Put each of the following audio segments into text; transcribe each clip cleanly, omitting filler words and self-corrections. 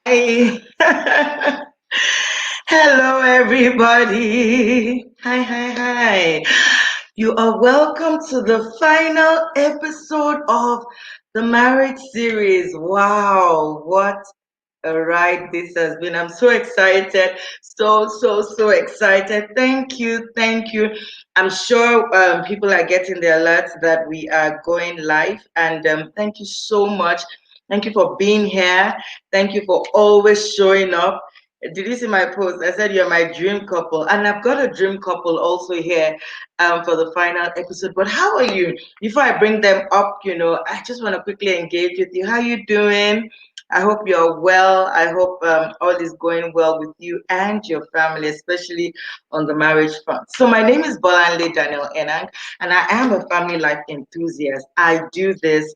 Hi. Hello, everybody. Hi. You are welcome to the final episode of the marriage series. Wow, what a ride this has been. I'm so excited. So excited. Thank you. I'm sure people are getting the alerts that we are going live. And thank you so much. Thank you for being here. Thank you for always showing up. Did you see my post? I said you're my dream couple. And I've got a dream couple also here for the final episode. But how are you? Before I bring them up, I just want to quickly engage with you. How you doing? I hope you're well. I hope all is going well with you and your family, especially on the marriage front. So my name is Bolanle Daniel Enang, and I am a family life enthusiast. I do this,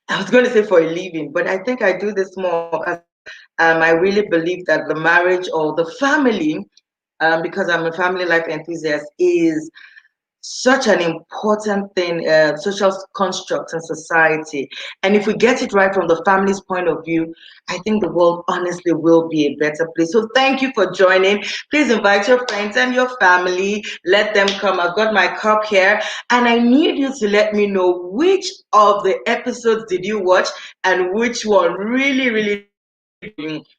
I was going to say for a living, but I think I do this more as I really believe that the marriage or the family, because I'm a family life enthusiast, is such an important thing, social construct in society. And if we get it right from the family's point of view, I think the world honestly will be a better place. So thank you for joining. Please invite your friends and your family. Let them come. I've got my cup here. And I need you to let me know which of the episodes did you watch and which one really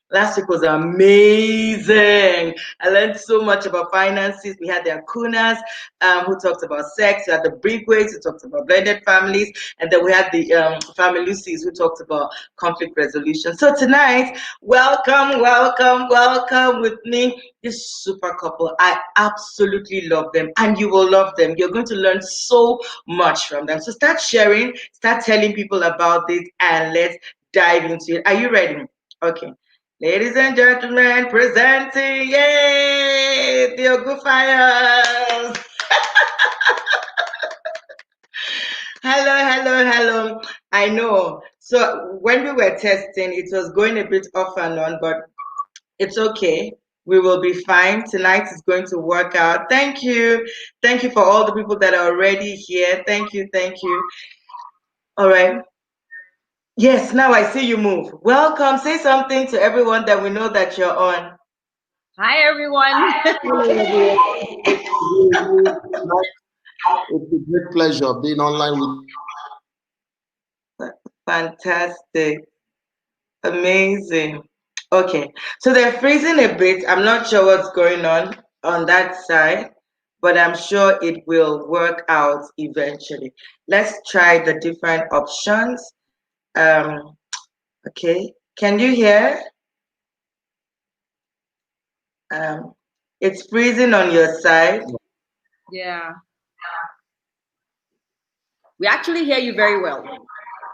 last week was amazing. I learned so much about finances. We had the Akunas who talked about sex. We had the Brigways who talked about blended families. And then we had the Family Lucy's who talked about conflict resolution. So tonight, welcome with me. This super couple. I absolutely love them and you will love them. You're going to learn so much from them. So start sharing, start telling people about this, and let's dive into it. Are you ready? Okay. Ladies and gentlemen, presenting, yay, the Ogunfayos. Hello. I know. So when we were testing, it was going a bit off and on, but it's okay. We will be fine. Tonight is going to work out. Thank you. Thank you for all the people that are already here. Thank you. All right. Yes, now I see you move. Welcome. Say something to everyone that we know that you're on. Hi, everyone. It's a great pleasure being online with Fantastic. Amazing. Okay. So they're freezing a bit. I'm not sure what's going on that side, but I'm sure it will work out eventually. Let's try the different options. Um, okay. Can you hear? Um, it's freezing on your side. Yeah. We actually hear you very well.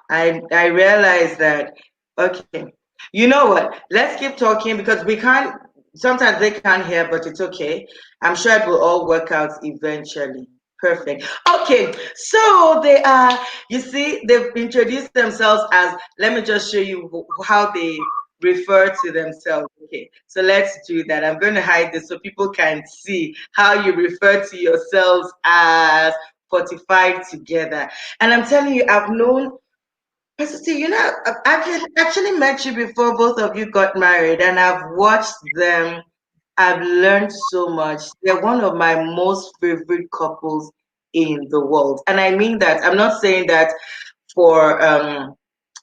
I realize that. Okay. You know what? Let's keep talking because we can't, sometimes they can't hear, but it's okay. I'm sure it will all work out eventually. Perfect. Okay, so they are, you see, they've introduced themselves as, let me just show you how they refer to themselves. Okay, so let's do that. I'm going to hide this so people can see how you refer to yourselves as Fortified together. And I'm telling you, I've known Pastor T, I've actually met you before both of you got married, and I've watched them. I've learned so much. They're one of my most favorite couples in the world. And I mean that. I'm not saying that for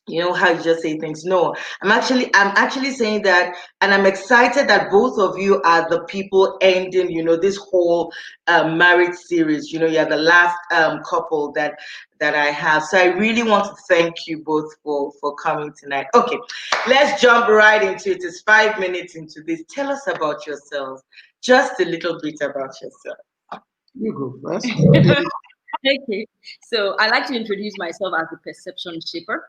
you know how you just say things. No, I'm actually saying that, and I'm excited that both of you are the people ending, this whole marriage series. You're the last couple that I have. So I really want to thank you both for coming tonight. Okay, let's jump right into it. It's 5 minutes into this. Tell us about yourselves. Just a little bit about yourself. you go first. Okay. So I like to introduce myself as the perception shaper.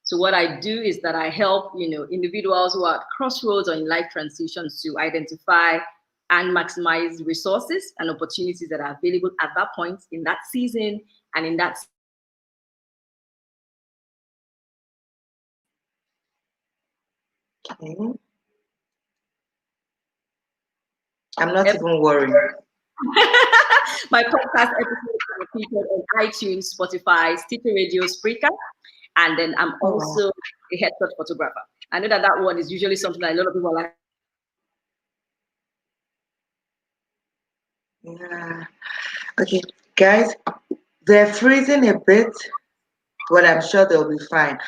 So what I do is that I help, individuals who are at crossroads or in life transitions to identify and maximize resources and opportunities that are available at that point in that season and in that. Okay. I'm not even worried. My podcast episodes are featured on iTunes, Spotify, Stitcher Radio, Spreaker, and then I'm Oh, wow. also a headshot photographer. I know that that one is usually something that a lot of people are like, Yeah. Okay, guys, they're freezing a bit, but I'm sure they'll be fine.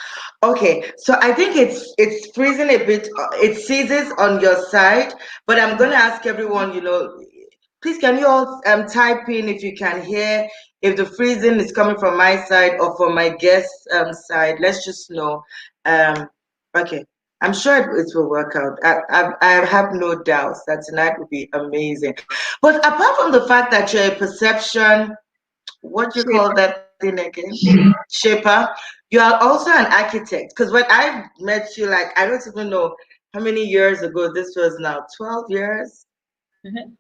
Okay, so I think it's freezing a bit. It ceases on your side, but I'm gonna ask everyone. Please can you all type in if you can hear if the freezing is coming from my side or from my guest side. Let's just know. Um, okay. I'm sure it will work out. I have no doubts that tonight will be amazing. But apart from the fact that you're a perception, what do you call shaper. that thing again? Shaper. You are also an architect. Because when I met you, like, I don't even know how many years ago this was now. 12 years Mhm.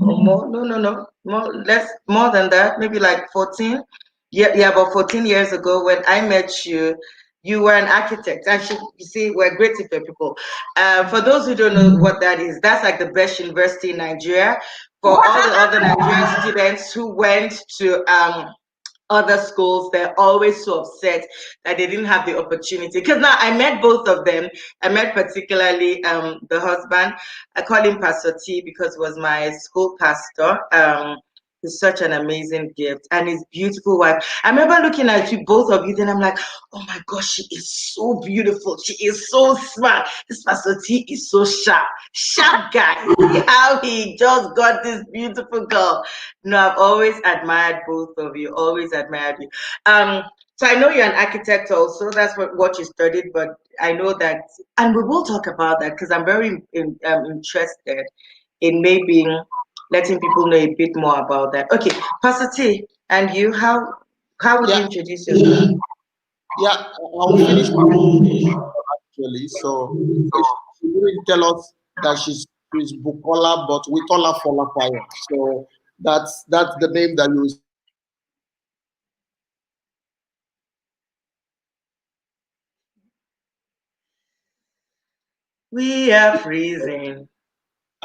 or more? No, no, no. More than that. Maybe like 14. Yeah, yeah, about 14 years ago when I met you, you were an architect. Actually, you see, we're great people. For those who don't know what that is, that's like the best university in Nigeria. For all the other Nigerian students who went to other schools, they're always so upset that they didn't have the opportunity. Because now I met both of them. I met particularly the husband. I call him Pastor T because he was my school pastor. He's such an amazing gift, and his beautiful wife. I remember looking at you, both of you, then I'm like, oh my gosh, she is so beautiful. She is so smart. This Pastor T is so sharp. Sharp guy. How he just got this beautiful girl. No, I've always admired both of you, always admired you. So I know you're an architect also. That's what you studied, but I know that, and we will talk about that because I'm very interested in maybe letting people know a bit more about that. Okay, Pastor T, and you, how would you Yeah, introduce yourself? yeah. I'll finish my actually. So she didn't tell us that she's Bukola, but we call her Fortified. So that's the name that you see on my profile. So We are freezing.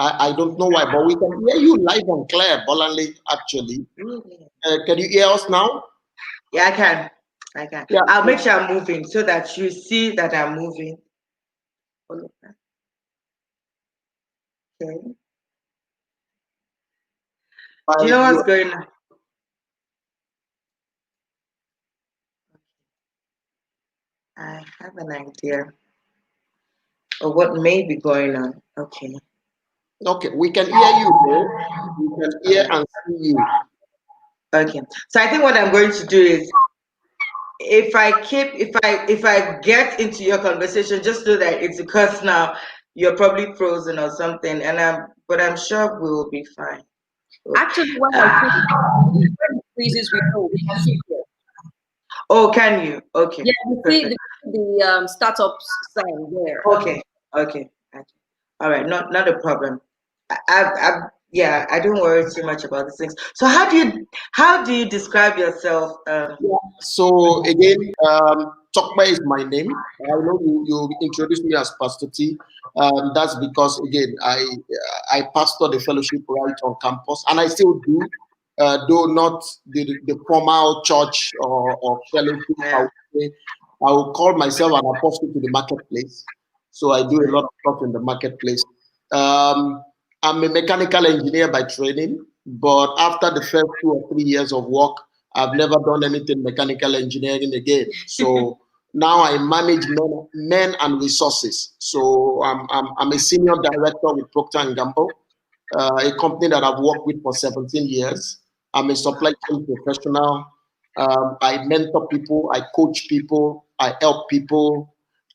I don't know why, but we can hear you live and clear, Bolanle, actually. Really? Can you hear us now? Yeah, I can. I can. Yeah. I'll make sure I'm moving so that you see that I'm moving. Okay. Do you know what's going on? I have an idea of what may be going on. Okay. Okay, we can hear you though. We can All hear right. and see you. Okay. So I think what I'm going to do is if I get into your conversation, just know that it's because now you're probably frozen or something, and I'm sure we will be fine. Actually, when I Uh, freeze, when it freezes, we know we can see it. oh, can you? Okay. Yeah, you see Perfect. the startup sign there. Okay. Okay. Okay. All right. Not a problem. Yeah, I don't worry too much about these things. So how do you describe yourself? Yeah. So again, Tope is my name. I know you introduced me as Pastor T. That's because again, I pastor the fellowship right on campus, and I still do, though not the formal church or fellowship. I Yeah. would say I would call myself an apostle to the marketplace. So I do a Right. lot of stuff in the marketplace. Um, I'm a mechanical engineer by training, but after the first 2 or 3 years of work, I've never done anything mechanical engineering again. So now I manage men and resources. So I'm a senior director with Procter and Gamble, a company that I've worked with for 17 years. I'm a supply chain professional. I mentor people, I coach people, I help people.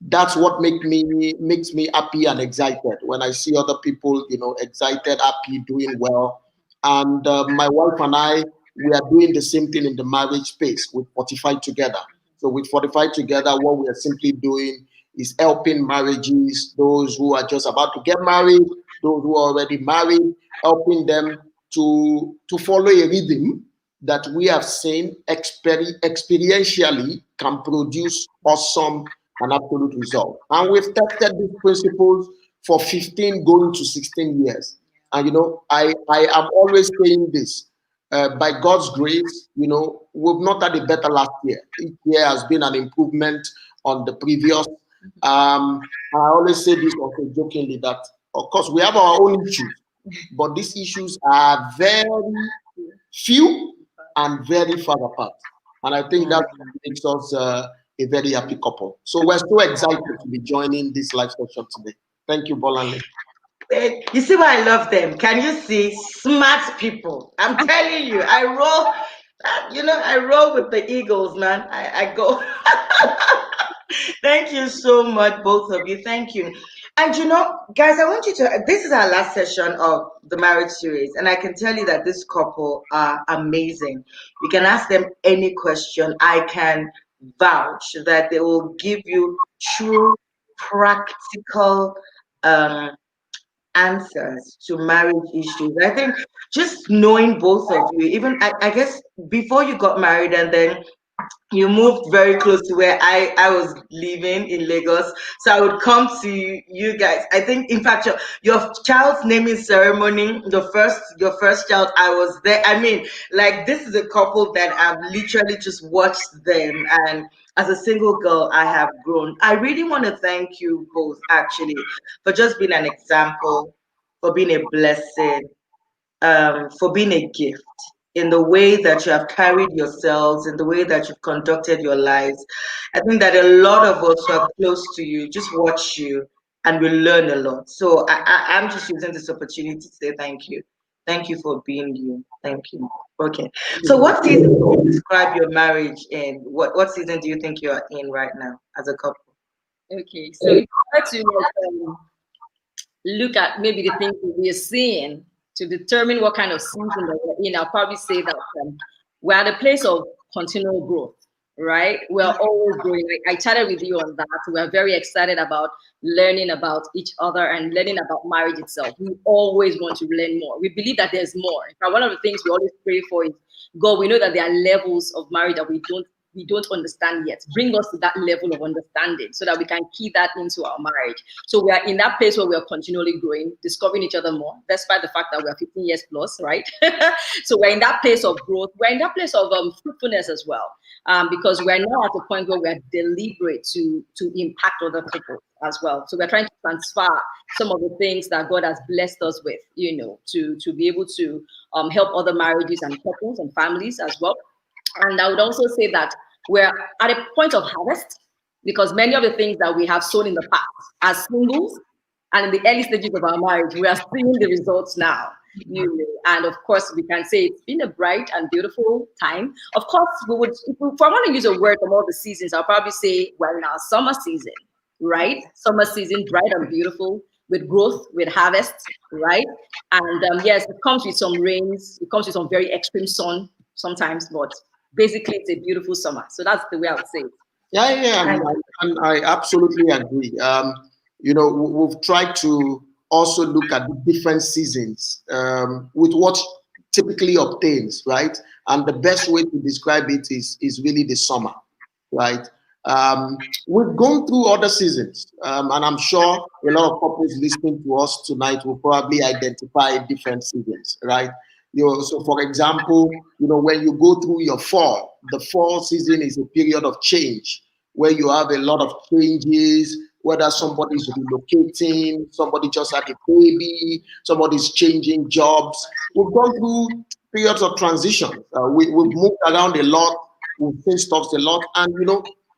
That's what makes me happy and excited when I see other people, excited, happy, doing well. And my wife and I, we are doing the same thing in the marriage space with Fortified Together. So with Fortified Together, what we are simply doing is helping marriages, those who are just about to get married, those who are already married, helping them to follow a rhythm that we have seen experientially can produce awesome and absolute result. And we've tested these principles for 15 going to 16 years. And I am always saying this. By God's grace, we've not had a better last year. Each year has been an improvement on the previous. I always say this also jokingly that, of course, we have our own issues, but these issues are very few and very far apart. And I think that makes us a very happy couple. So we're so excited to be joining this live session today. Thank you, Bolanle. You see why I love them? Can you see? Smart people. I'm telling you, I roll. I roll with the Eagles, man. I go. Thank you so much, both of you. Thank you. And guys, I want you to. This is our last session of the marriage series, and I can tell you that this couple are amazing. You can ask them any question. I can vouch that they will give you true, practical answers to marriage issues. I think just knowing both of you, even I guess before you got married and then you moved very close to where I was living in Lagos. So I would come to you guys. I think, in fact, your child's naming ceremony, your first child, I was there. I mean, like, this is a couple that I've literally just watched them. And as a single girl, I have grown. I really want to thank you both, actually, for just being an example, for being a blessing, for being a gift in the way that you have carried yourselves, in the way that you've conducted your lives. I think that a lot of us who are close to you just watch you and we learn a lot. So I'm just using this opportunity to say thank you. Thank you for being you. Thank you. Okay. So what season do you describe your marriage in? What season do you think you are in right now as a couple? Okay, so if I were to look at maybe the things that we are seeing to determine what kind of season that we're in, I'll probably say that we're at a place of continual growth, right? We're always growing. I chatted with you on that. We're very excited about learning about each other and learning about marriage itself. We always want to learn more. We believe that there's more. In fact, one of the things we always pray for is, God, we know that there are levels of marriage that we don't understand yet. Bring us to that level of understanding so that we can key that into our marriage. So we are in that place where we are continually growing, discovering each other more, despite the fact that we are 15 years plus, right? So we're in that place of growth. We're in that place of fruitfulness as well, because we're now at a point where we're deliberate to impact other people as well. So we're trying to transfer some of the things that God has blessed us with, to be able to help other marriages and couples and families as well. And I would also say that we're at a point of harvest because many of the things that we have sown in the past as singles and in the early stages of our marriage, we are seeing the results now. And of course, we can say it's been a bright and beautiful time. Of course, if I want to use a word from all the seasons, I'll probably say we're in our summer season, right? Summer season, bright and beautiful, with growth, with harvest, right? And yes, it comes with some rains, it comes with some very extreme sun sometimes, but basically it's a beautiful summer. So that's the way I would say it. Yeah, and I absolutely agree. We've tried to also look at the different seasons with what typically obtains, right? And the best way to describe it is really the summer, right? We've gone through other seasons, and I'm sure a lot of couples listening to us tonight will probably identify different seasons, right? So for example, when you go through your fall, the fall season is a period of change where you have a lot of changes, whether somebody's relocating, somebody just had a baby, somebody's changing jobs. We've gone through periods of transition. We've moved around a lot, we've faced stuff a lot, and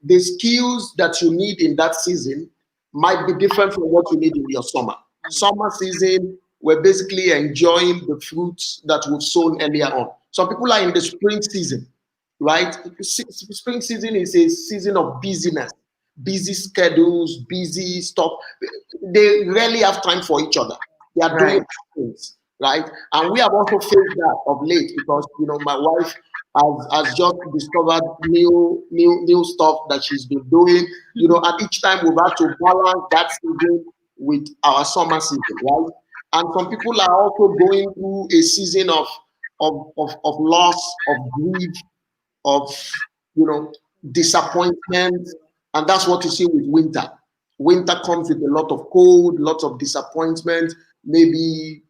the skills that you need in that season might be different from what you need in your summer. Summer season, we're basically enjoying the fruits that we've sown earlier on. Some people are in the spring season, right? Spring season is a season of busyness, busy schedules, busy stuff. They rarely have time for each other. They are doing things, right? And we have also faced that of late because my wife has just discovered new stuff that she's been doing. And each time we've had to balance that season with our summer season, right? And some people are also going through a season of loss, of grief, of disappointment, and that's what you see with winter. Winter comes with a lot of cold, lots of disappointment. Maybe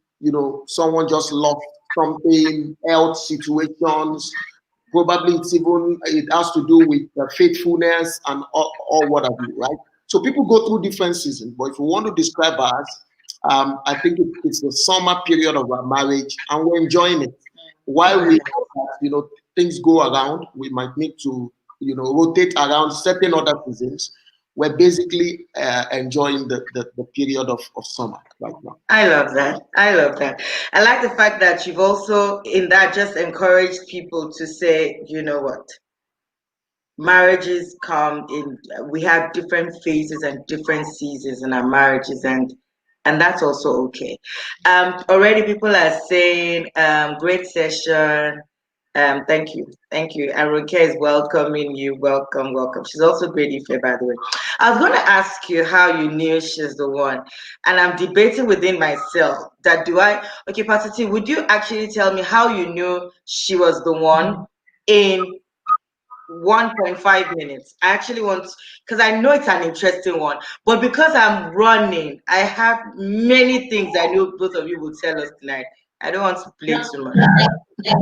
someone just lost something, health situations. Probably it has to do with faithfulness and all what have you, right? So people go through different seasons, but if we want to describe us, I think it's the summer period of our marriage, and we're enjoying it. While we, things go around, we might need to, rotate around certain other seasons. We're basically enjoying the period of summer right now. I love that. I love that. I like the fact that you've also, in that, just encouraged people to say, you know what? Marriages come in, we have different phases and different seasons in our marriages, and that's also okay. Already people are saying, great session. Thank you. Thank you. And Ronke is welcoming you. Welcome, welcome. She's also great, Ife, by the way. I was going to ask you how you knew she's the one. And I'm debating within myself that okay, Pastor, would you actually tell me how you knew she was the one in 1.5 minutes? I actually want, because I know it's an interesting one, but because I'm running, I have many things I know both of you will tell us tonight. I don't want to play too much. I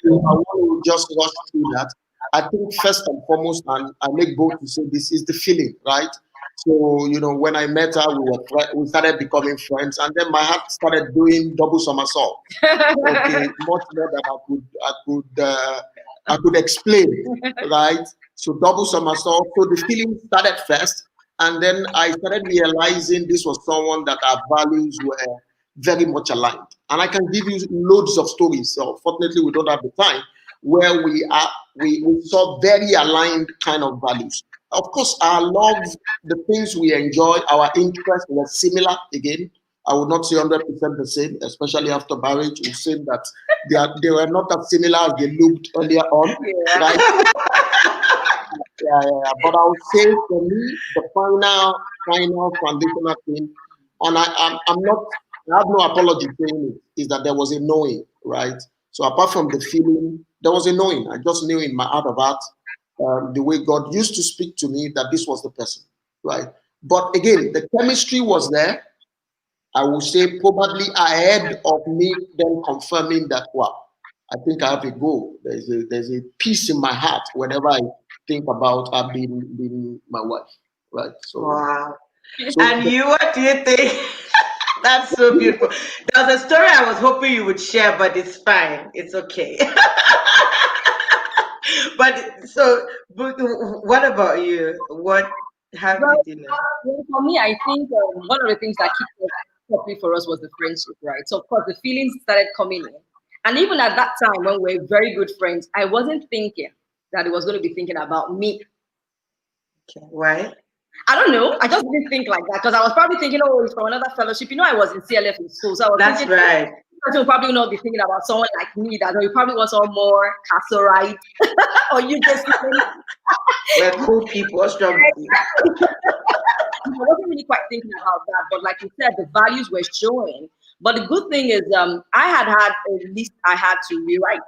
want to just rush through that. I think first and foremost, and I make bold to say this, is the feeling, right? So, when I met her, we started becoming friends, and then my heart started doing double somersault. Okay, much more than I could explain, right? So double somersault. So the feeling started first, and then I started realizing this was someone that our values were very much aligned. And I can give you loads of stories. So fortunately, we don't have the time where we saw very aligned kind of values. Of course, our love, the things we enjoy, our interests were similar. Again, I would not say 100% the same, especially after marriage. We've seen that they were not as similar as they looked earlier on, right? Yeah. But I would say for me, the final foundational thing, and I'm not, I have no apology saying it, is that there was a knowing, right? So apart from the feeling, there was a knowing. I just knew in my heart of heart, the way God used to speak to me, that this was the person, right? But again, the chemistry was there. I would say probably ahead of me then confirming that, wow, I think I have a goal. There's a peace in my heart whenever I think about her being my wife, right? So, wow. And you, what do you think? That's so beautiful. There was a story I was hoping you would share, but it's fine. It's okay. But what about you? How did you know? Well, for me, I think one of the things that keeps us properly for us was the friendship, right? So, of course, the feelings started coming in. And even at that time, when we were very good friends, I wasn't thinking that it was going to be thinking about me. Okay, why? I don't know. I just didn't think like that because I was probably thinking, oh, it's from another fellowship. I was in CLF in school. So I was That's thinking, right. person will probably not be thinking about someone like me that you probably want someone more castle right or you just we're cool people. What's wrong with you? I wasn't really quite thinking about that, but like you said, the values were showing. But the good thing is, I had a list I had to rewrite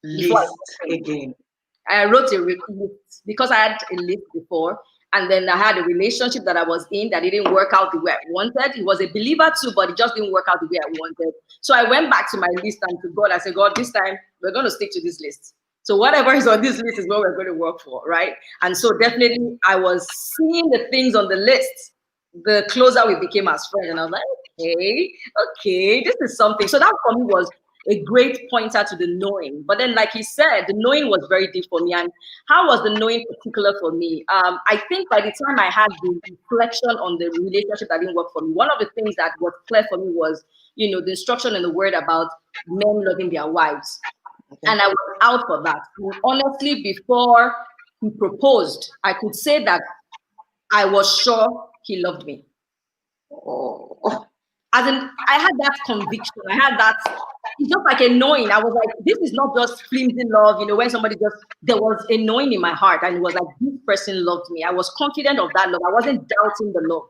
before again. I wrote a list because I had a list before. And then I had a relationship that I was in that didn't work out the way I wanted. He was a believer too, but it just didn't work out the way I wanted. So I went back to my list and to God, I said, God, this time we're going to stick to this list. So whatever is on this list is what we're going to work for, right? And so definitely I was seeing the things on the list, the closer we became as friends. And I was like, okay, this is something. So that for me was a great pointer to the knowing. But then, like he said, the knowing was very deep for me. And how was the knowing particular for me? I think by the time I had the reflection on the relationship that didn't work for me, one of the things that was clear for me was, the instruction in the word about men loving their wives. Okay. And I was out for that. And honestly, before he proposed, I could say that I was sure he loved me. Oh. As in, I had that conviction. I had that, it's just like a knowing. I was like, this is not just flimsy love, when somebody there was a knowing in my heart. And it was like, this person loved me. I was confident of that love. I wasn't doubting the love.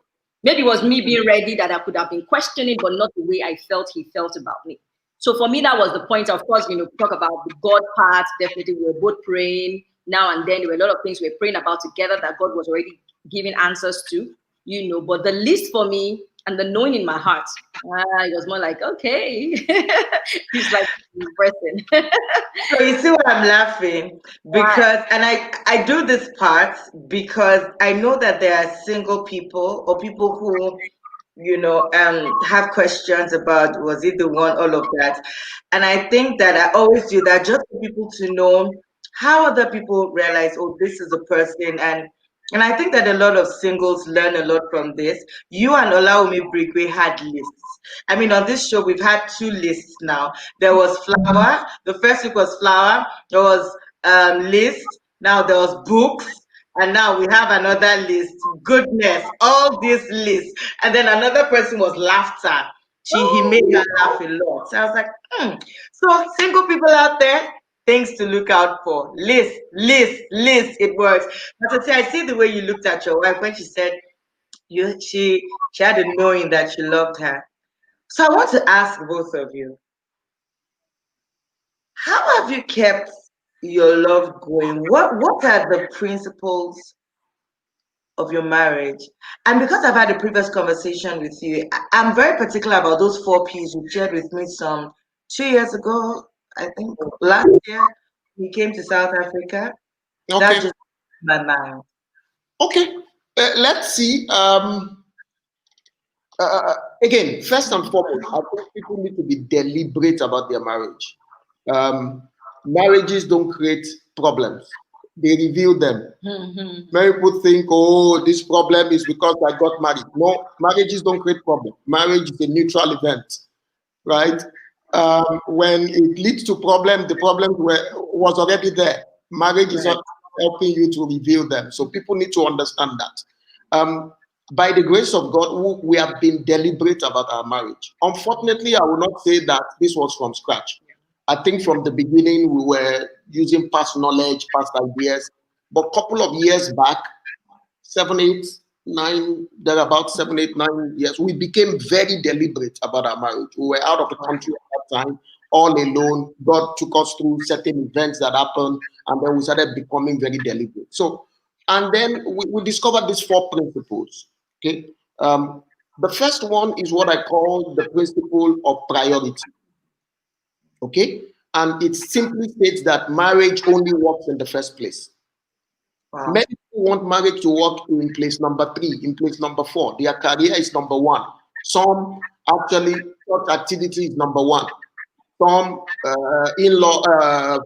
Maybe it was me being ready that I could have been questioning, but not the way I felt he felt about me. So for me, that was the point. Of course, talk about the God part. Definitely, we were both praying now and then. There were a lot of things we were praying about together that God was already giving answers to, But the list for me, and the knowing in my heart, it was more like, okay. He's like, person. So you see why I'm laughing? Right. Because, and I do this part because I know that there are single people or people who, have questions about was it the one, all of that. And I think that I always do that just for people to know how other people realize, oh, this is a person. And I think that a lot of singles learn a lot from this. You and Olaomi Brigwe had lists. I mean, on this show, we've had two lists now. There was flower. The first week was flower. There was list. Now there was books. And now we have another list. Goodness, all these lists. And then another person was laughter. He made her laugh a lot. So I was like, So single people out there, things to look out for. List, list, list. It works. But I see the way you looked at your wife when she said she had a knowing that you loved her. So I want to ask both of you, how have you kept your love going? What are the principles of your marriage? And because I've had a previous conversation with you, I'm very particular about those 4 P's you shared with me some 2 years ago, I think last year. We came to South Africa. That Okay. just my mind. Okay. Let's see. Again, first and foremost, I think people need to be deliberate about their marriage. Um, Marriages don't create problems; they reveal them. Many people think, "Oh, this problem is because I got married." No, marriages don't create problems. Marriage is a neutral event, right? When it leads to problems, the problem was already there. Marriage is Right. not helping you to reveal them. So people need to understand that. Um, by the grace of God, we have been deliberate about our marriage. Unfortunately, I will not say that this was from scratch. I think from the beginning we were using past knowledge, past ideas. But a couple of years back, 7, 8, 9, there about 7, 8, 9 years, we became very deliberate about our marriage. We were out of the country at that time, all alone. God took us through certain events that happened, and then we started becoming very deliberate. So, and then we discovered these 4 principles. Okay. The first one is what I call the principle of priority. Okay. And it simply states that marriage only works in the first place. Wow. Many people want marriage to work in place number 3, in place number 4. Their career is number 1. Some actually church activity is number 1. Some in-law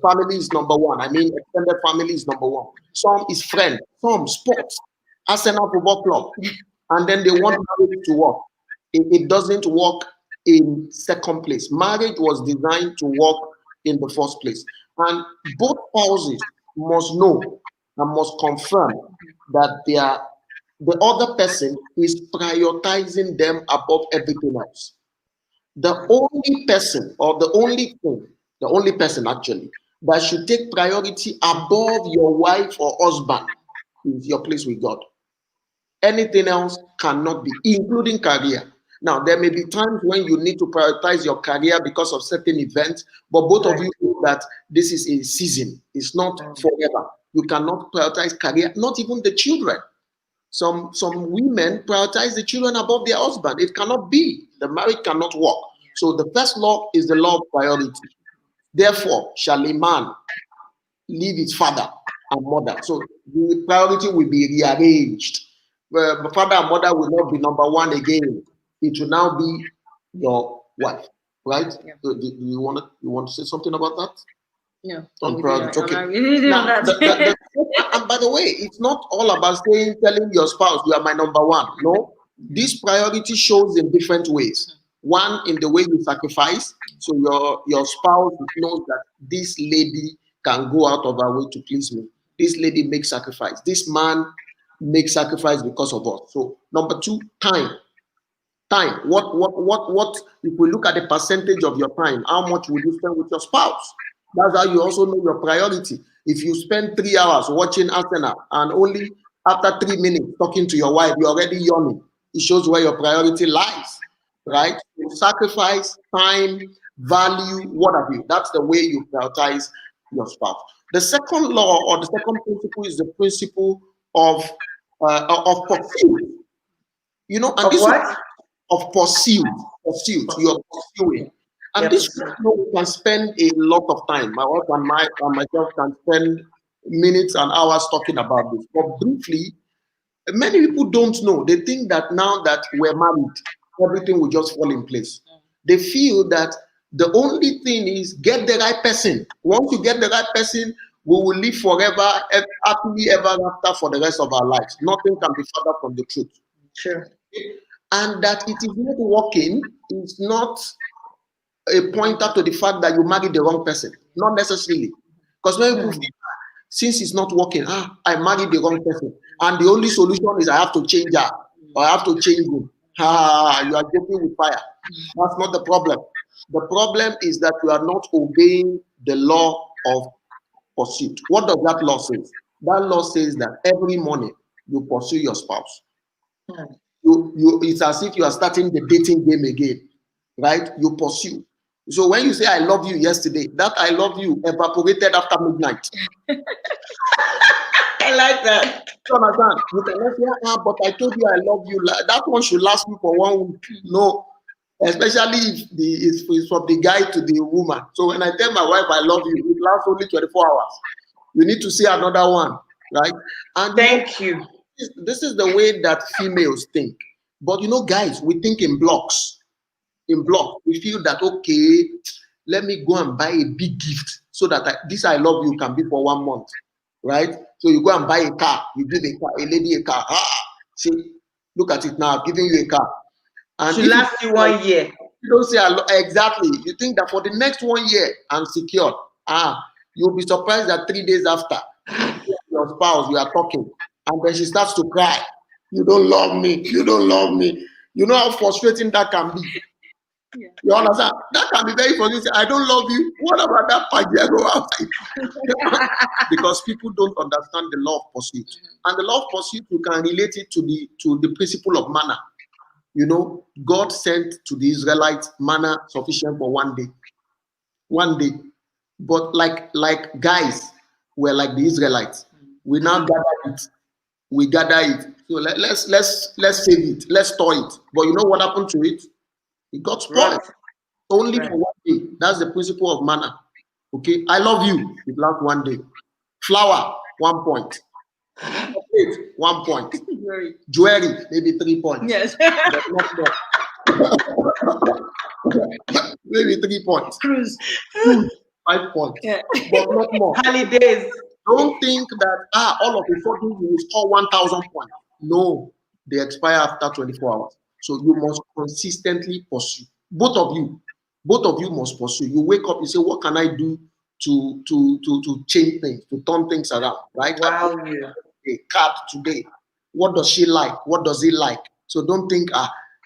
family is number 1. I mean, extended family is number 1. Some is friend. Some sports, Arsenal Football Club, and then they want marriage to work. It doesn't work in second place. Marriage was designed to work in the first place, and both spouses must know and must confirm that the other person is prioritizing them above everything else. The only person, or the only thing, the only person actually, that should take priority above your wife or husband is your place with God. Anything else cannot be, including career. Now, there may be times when you need to prioritize your career because of certain events, but both of Right. you know that this is a season, it's not forever. You cannot prioritize career, not even the children. Some women prioritize the children above their husband. It cannot be. The marriage cannot work. So the first law is the law of priority. Therefore, shall a man leave his father and mother. So the priority will be rearranged. Father and mother will not be number 1 again. It will now be your wife, right? Yeah. Do you want to say something about that? No, On I'm priority. not Okay. really doing Now, that. and by the way, it's not all about telling your spouse you are my number 1. No, this priority shows in different ways. One, in the way you sacrifice, so your spouse knows that this lady can go out of her way to please me. This lady makes sacrifice. This man makes sacrifice because of us. So number 2, time. Time. What? If we look at the percentage of your time, how much would you spend with your spouse? That's how you also know your priority. If you spend 3 hours watching Arsenal and only after 3 minutes talking to your wife, you're already yawning. It shows where your priority lies, right? Sacrifice, time, value, what have you. That's the way you prioritize your spouse. The second law or the second principle is the principle of pursuit. And Of this what? of pursuit. You are pursuing. And Yeah, this, pursuit. we can spend a lot of time. My wife and myself can spend minutes and hours talking about this. But briefly, many people don't know. They think that now that we're married, everything will just fall in place. They feel that the only thing is get the right person. Once you get the right person, we will live forever, happily ever after for the rest of our lives. Nothing can be further from the truth. True. And that it is not working is not a pointer to the fact that you married the wrong person. Not necessarily. Because many people feel, since it's not working, I married the wrong person. And the only solution is I have to change her or I have to change him. You are joking with fire. That's not the problem. The problem is that you are not obeying the law of pursuit. What does that law say? That law says that every morning you pursue your spouse. It's as if you are starting the dating game again, right? You pursue. So when you say I love you yesterday, that I love you evaporated after midnight. I like that. You understand? You cannot say, but I told you I love you. That one should last you for 1 week. No, especially if it's from the guy to the woman. So when I tell my wife I love you, it lasts only 24 hours. You need to see another one, right? And Thank you. this is the way that females think. But guys, we think in blocks. In blocks, we feel that okay, let me go and buy a big gift so that this I love you can be for 1 month, right? So you go and buy a car, you give a lady a car. See, look at it now, giving you a car. And Should if last you 1 year. you don't say exactly, you think that for the next 1 year I'm secured. You'll be surprised that 3 days after your spouse, you are talking, and then she starts to cry. You don't love me. You don't love me. You know how frustrating that can be. Yeah. You understand? That can be very frustrating. I don't love you. What about that Pajero outside? Because people don't understand the law of pursuit. And the law of pursuit, you can relate it to the principle of manna. God sent to the Israelites manna sufficient for 1 day. 1 day. But like guys were like the Israelites. We now gather it. We gather it. So let's save it. Let's store it. But you know what happened to it? It got spoiled. Right. Only Right. for 1 day. That's the principle of manna. Okay, I love you. It lasts 1 day. Flour, 1 point. Chocolate, 1 point. Jewelry, maybe 3 points. Yes. But not more. Maybe 3 points. Cruise. 5 points. Yeah. But not more. Holidays. Don't think that all of a sudden you will score 1,000 points. No, they expire after 24 hours. So you must consistently pursue. Both of you must pursue. You wake up, you say, what can I do to change things, to turn things around, right? Wow, A card today. What does she like? What does he like? So don't think,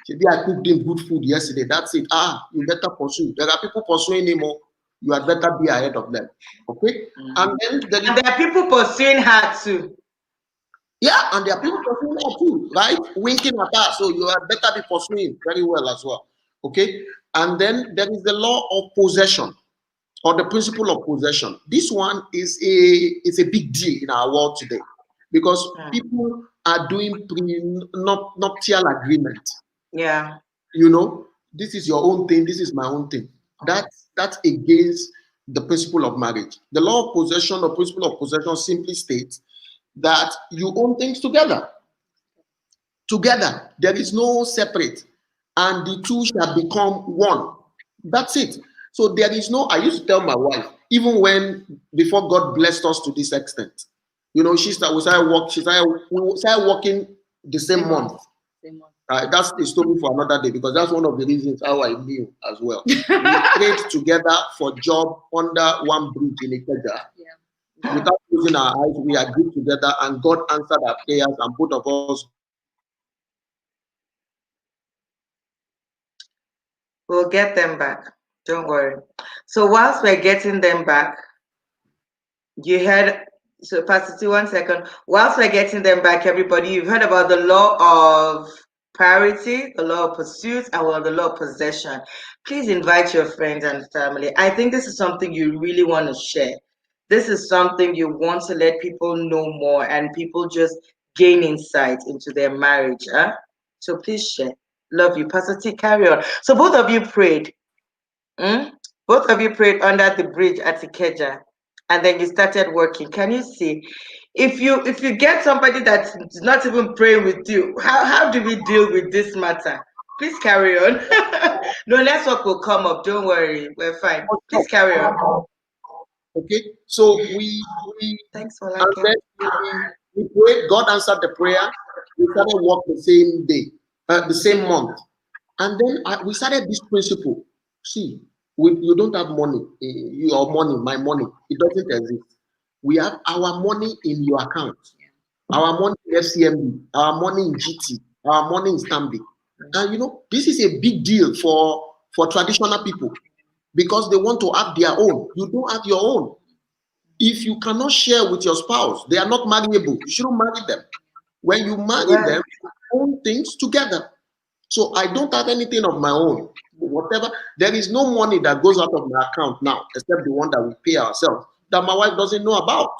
maybe I cooked him good food yesterday. That's it. You better pursue. There are people pursuing him more. You had better be ahead of them. Okay? And then and there are people pursuing her too. yeah, and there are people pursuing her too, right? Winking at her. So you had better be pursuing very well as well. Okay? And then there is the law of possession or the principle of possession. This one is a big deal in our world today because people are doing nuptial agreement. Yeah. This is your own thing, this is my own thing. That's against the principle of marriage. The law of possession or principle of possession simply states that you own things together. Together, there is no separate, and the two shall become one. That's it. So there is no. I used to tell my wife, even before God blessed us to this extent, we started working the same month. That's the story for another day because that's one of the reasons how I knew as well. We prayed together for job under one bridge in Ikeja. Without closing our eyes, we agreed together, and God answered our prayers, and both of us got married. We'll get them back. Don't worry. So whilst we're getting them back, you heard, so Pastor T, 1 second. Whilst we're getting them back, everybody, you've heard about the law of priority, the law of pursuit, and the law of possession. Please invite your friends and family. I think this is something you really want to share. This is something you want to let people know more and people just gain insight into their marriage. So please share. Love you. Pastor T, carry on. So both of you prayed. Mm? Both of you prayed under the bridge at Ikeja, and then you started working. Can you see? If you get somebody that's not even praying with you, how do we deal with this matter? Please carry on. No, network will come up. Don't worry, we're fine. Please carry on. Okay, so we Thanks for and liking. then we prayed. God answered the prayer. We started work the same day, the same month, and then we started this principle. See, you don't have money, your money, my money. It doesn't exist. We have our money in your account, our money in FCMB, our money in GT, our money in Stanbic. And this is a big deal for traditional people because they want to have their own. You don't have your own. If you cannot share with your spouse, they are not marryable. You shouldn't marry them. When you marry Right. them, you own things together. So I don't have anything of my own. Whatever, there is no money that goes out of my account now, except the one that we pay ourselves, that my wife doesn't know about.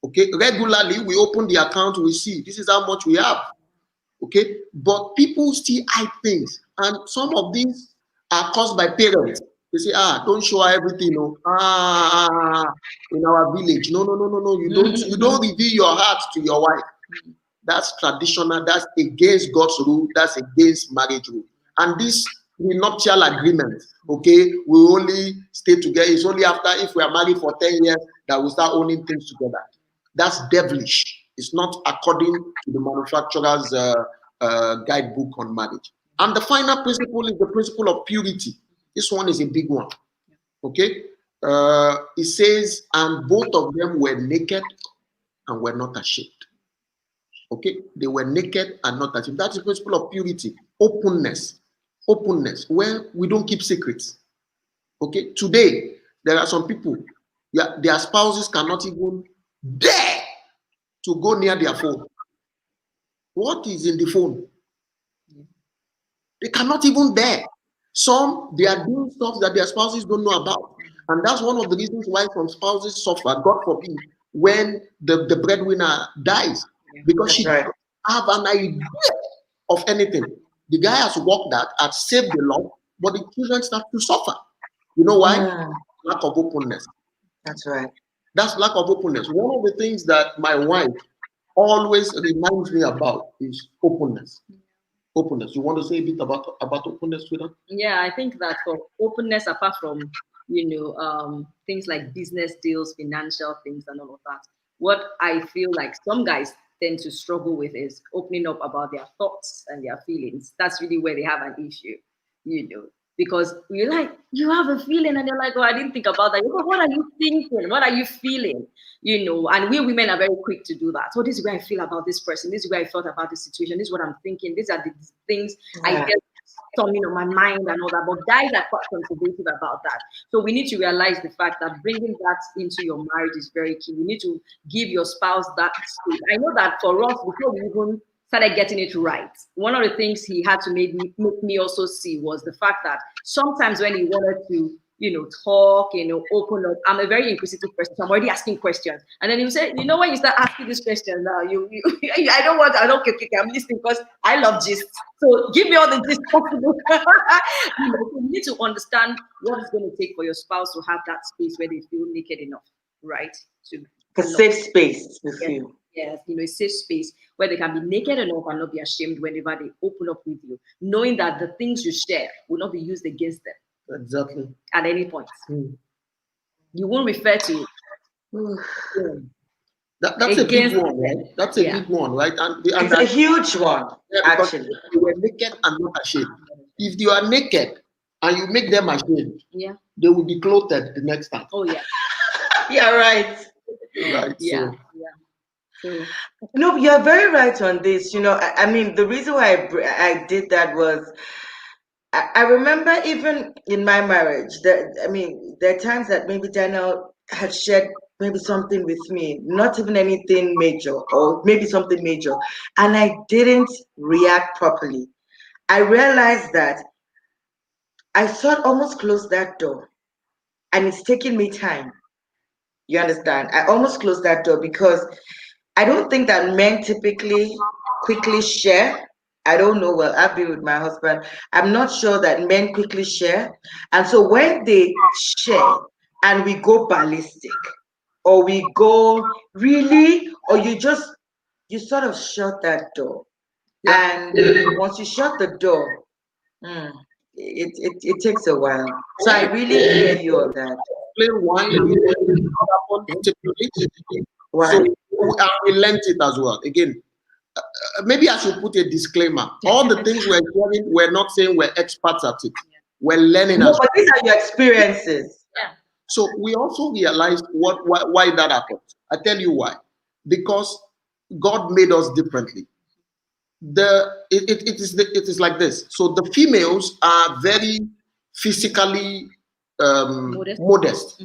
Okay, regularly we open the account, we see this is how much we have. Okay, but people still hide things, and some of these are caused by parents. They say, don't show her everything. No, in our village, no, no, no, no, no. You don't reveal your heart to your wife. That's traditional. That's against God's rule. That's against marriage rule. And this prenuptial agreement, okay, we only stay together. It's only after if we are married for 10 years that we start owning things together. That's devilish. It's not according to the manufacturer's guidebook on marriage. And the final principle is the principle of purity. This one is a big one. Okay? It says, and both of them were naked and were not ashamed. Okay? They were naked and not ashamed. That's the principle of purity. Openness. Openness, where we don't keep secrets. Okay? Today, there are some people, their spouses cannot even dare to go near their phone. What is in the phone? They cannot even dare. Some, they are doing stuff that their spouses don't know about. And that's one of the reasons why some spouses suffer, God forbid, when the breadwinner dies. Because she That's doesn't right. have an idea of anything. The guy has worked that, has saved the Lord, but the children start to suffer. You know why? Mm, Lack of openness. that's right. That's lack of openness. One of the things that my wife always reminds me about is openness. Openness. You want to say a bit about openness, sweetheart? Yeah, I think that for openness, apart from things like business deals, financial things, and all of that, what I feel like some guys tend to struggle with is opening up about their thoughts and their feelings. That's really where they have an issue, because you're like, you have a feeling, and you're like, oh, I didn't think about that. You go, what are you thinking? What are you feeling? And we women are very quick to do that. So this is where I feel about this person. This is where I thought about this situation. This is what I'm thinking. These are the things I Yeah. get storming on my mind and all that. But guys are quite conservative about that. So we need to realize the fact that bringing that into your marriage is very key. You need to give your spouse that space. I know that for us, before we even started getting it right, one of the things he had to make me also see was the fact that sometimes when he wanted to talk, open up. I'm a very inquisitive person, so I'm already asking questions. And then you say, when you start asking this question now, I don't care, I'm listening because I love gist. So give me all the gist possible. You need to understand what it's going to take for your spouse to have that space where they feel naked enough, right? To A not, safe space with yes, you. yes, a safe space where they can be naked enough and not be ashamed whenever they open up with you, knowing that the things you share will not be used against them Exactly. at any point. Mm. You won't refer to That's a big against one, them. right? That's a Yeah. big one, right? And It's a huge one, yeah, because actually. you were naked and not ashamed. If you are naked and you make them ashamed, Yeah. they will be clothed the next time. Oh yeah. You're right. Right. Yeah. So Yeah. So No, you're very right on this. I mean, the reason why I did that was I remember even in my marriage that I mean, there are times that maybe Daniel had shared maybe something with me, not even anything major, or maybe something major, and I didn't react properly. I realized that I thought almost closed that door, and it's taking me time. You understand? I almost closed that door because I don't think that men typically quickly share. I don't know. Well, I've been with my husband. I'm not sure that men quickly share. And so when they share and we go ballistic or we go really, or you sort of shut that door. Yeah. And once you shut the door, mm, it takes a while. So I really hear you on that. Explain why what happened typically. So Why? we learned it as well. Again, maybe I should put a disclaimer. All the things we're hearing, we're not saying we're experts at it. We're learning No, as but well. these are your experiences. Yeah. So we also realized why that happened. I tell you why. Because God made us differently. It is like this. So the females are very physically Modest. modest,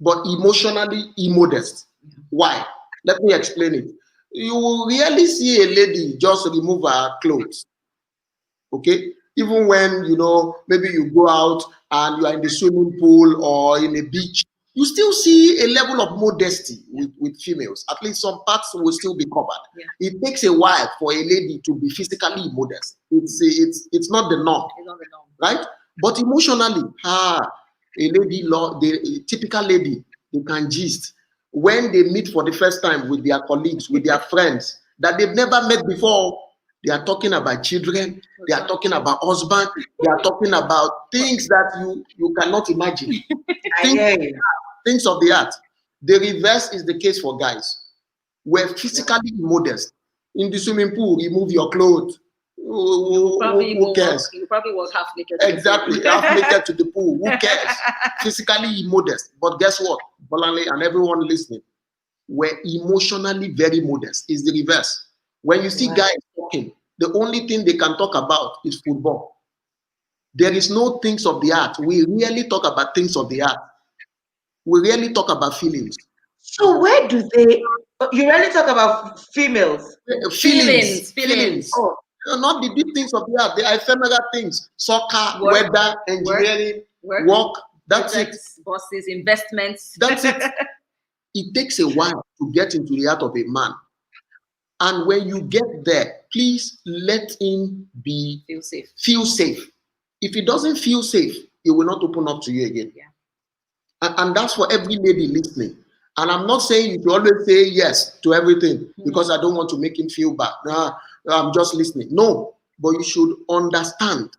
but emotionally immodest. Why? Let me explain it. You will rarely see a lady just remove her clothes. Okay, even when maybe you go out and you are in the swimming pool or in a beach, you still see a level of modesty with females. At least some parts will still be covered. Yeah. It takes a while for a lady to be physically modest. It's not the norm, It's not the norm. right? But emotionally, the typical lady, they can gist when they meet for the first time with their colleagues, with their friends that they've never met before. They are talking about children, they are talking about husband, they are talking about things that you cannot imagine. I things, hear you. things of the art. The reverse is the case for guys. We're physically modest. In the swimming pool, remove your clothes. Who cares? You probably walk half naked. Exactly, half naked to the pool. Who cares? Physically immodest. But guess what? Bolanle and everyone listening, we're emotionally very modest. It's the reverse. When you see Wow. guys talking, the only thing they can talk about is football. There is no things of the art. We rarely talk about things of the art. We rarely talk about feelings. So where do they? You really talk about females. Feelings. Oh, Not the deep things of the art, the ephemeral things, soccer, Work, weather, engineering, work, work. That's it. bosses, investments. That's it. It takes a while to get into the heart of a man. And when you get there, please let him feel safe. If he doesn't feel safe, he will not open up to you again. Yeah. And that's for every lady listening. And I'm not saying you should always say yes to everything because I don't want to make him feel bad. Nah, I'm just listening. No, but you should understand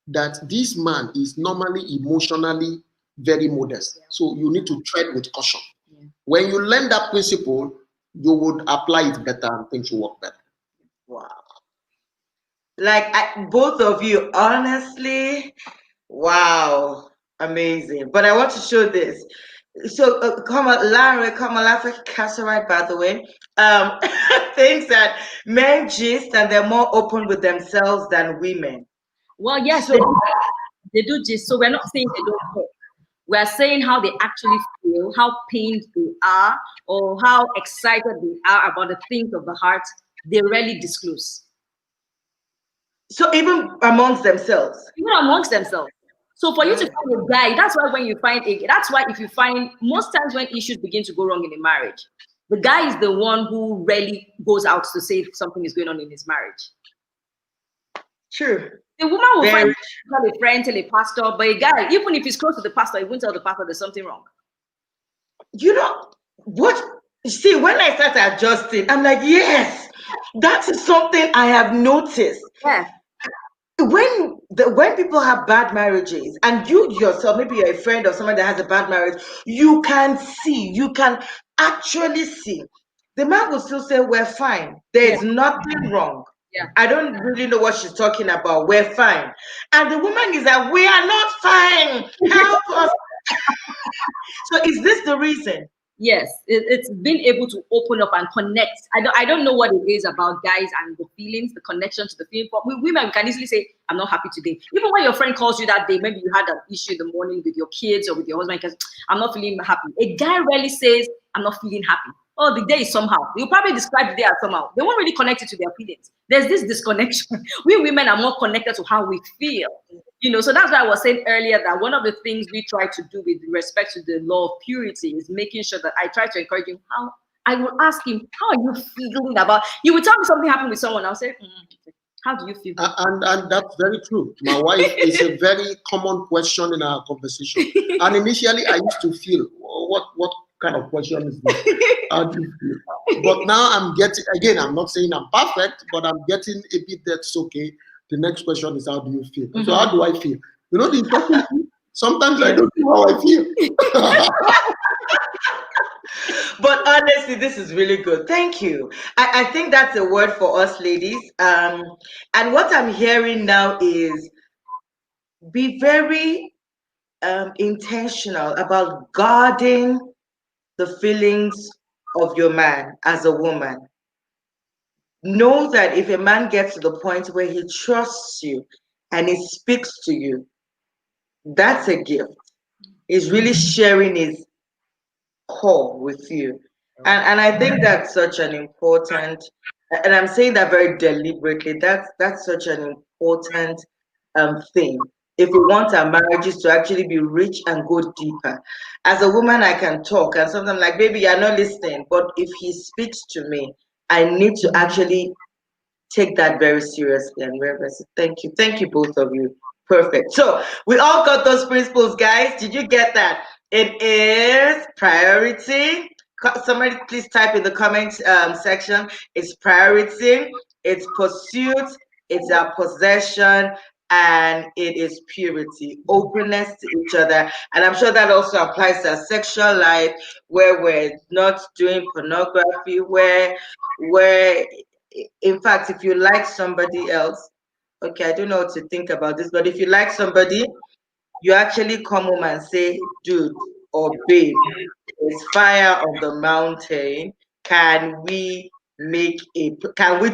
that this man is normally emotionally very modest. Yeah. So you need to tread with caution. Yeah. When you learn that principle, you would apply it better and things will work better. wow. Like both of you, honestly, wow, amazing. But I want to show this. So, Kamala Kasserai, by the way, thinks that men gist and they're more open with themselves than women. Well, yes, So, they do gist. So we're not saying they don't talk. We're saying how they actually feel, how pained they are, or how excited they are about the things of the heart. They rarely disclose. so even amongst themselves. Even amongst themselves. So for you to find a guy, that's why if you find most times when issues begin to go wrong in a marriage, the guy is the one who rarely goes out to say if something is going on in his marriage. True. The woman will tell a friend, tell a pastor, but a guy, even if he's close to the pastor, he won't tell the pastor there's something wrong. You know what? See, when I start adjusting, I'm like, yes, that is something I have noticed. Yeah. When people have bad marriages, and you yourself, maybe you're a friend or someone that has a bad marriage, you can actually see. The man will still say, we're fine. There's nothing wrong. Yeah. I don't really know what she's talking about. We're fine. And the woman is like, we are not fine. Help us. So is this the reason? Yes, it's been able to open up and connect. I don't know what it is about guys and the feelings, the connection to the feeling. But with women, we can easily say, I'm not happy today. Even when your friend calls you that day, maybe you had an issue in the morning with your kids or with your husband, because I'm not feeling happy. A guy rarely says, I'm not feeling happy. Oh, the day is somehow. You'll probably describe the day as somehow. They won't really connect it to their feelings. There's this disconnection. We women are more connected to how we feel. So that's why I was saying earlier that one of the things we try to do with respect to the law of purity is making sure that I try to encourage him. How I will ask him, how are you feeling about? You will tell me something happened with someone. I'll say, How do you feel? And that's very true. My wife is a very common question in our conversation. And initially, I used to feel, what kind of question is this? How do you feel? But now I'm getting, again, I'm not saying I'm perfect, but I'm getting a bit that's okay. The next question is, how do you feel? So how do I feel? You know, the important thing, sometimes I don't know how I feel. But honestly, this is really good. Thank you. I think that's a word for us ladies. And what I'm hearing now is be very intentional about guarding the feelings of your man as a woman. Know that if a man gets to the point where he trusts you and he speaks to you, that's a gift. He's really sharing his core with you. And I think that's such an important, and I'm saying that very deliberately, that's such an important thing. If we want our marriages to actually be rich and go deeper. As a woman, I can talk and sometimes like, baby, you're not listening. But if he speaks to me, I need to actually take that very seriously and reverence it. Thank you. Thank you, both of you. Perfect. So we all got those principles, guys. Did you get that? It is priority. Somebody please type in the comment section. It's priority, it's pursuit, it's our possession, and it is purity, openness to each other. And I'm sure that also applies to our sexual life, where we're not doing pornography, where in fact, if you like somebody else, okay, I don't know what to think about this, but if you like somebody, you actually come home and say, dude or babe, there's fire on the mountain. Can we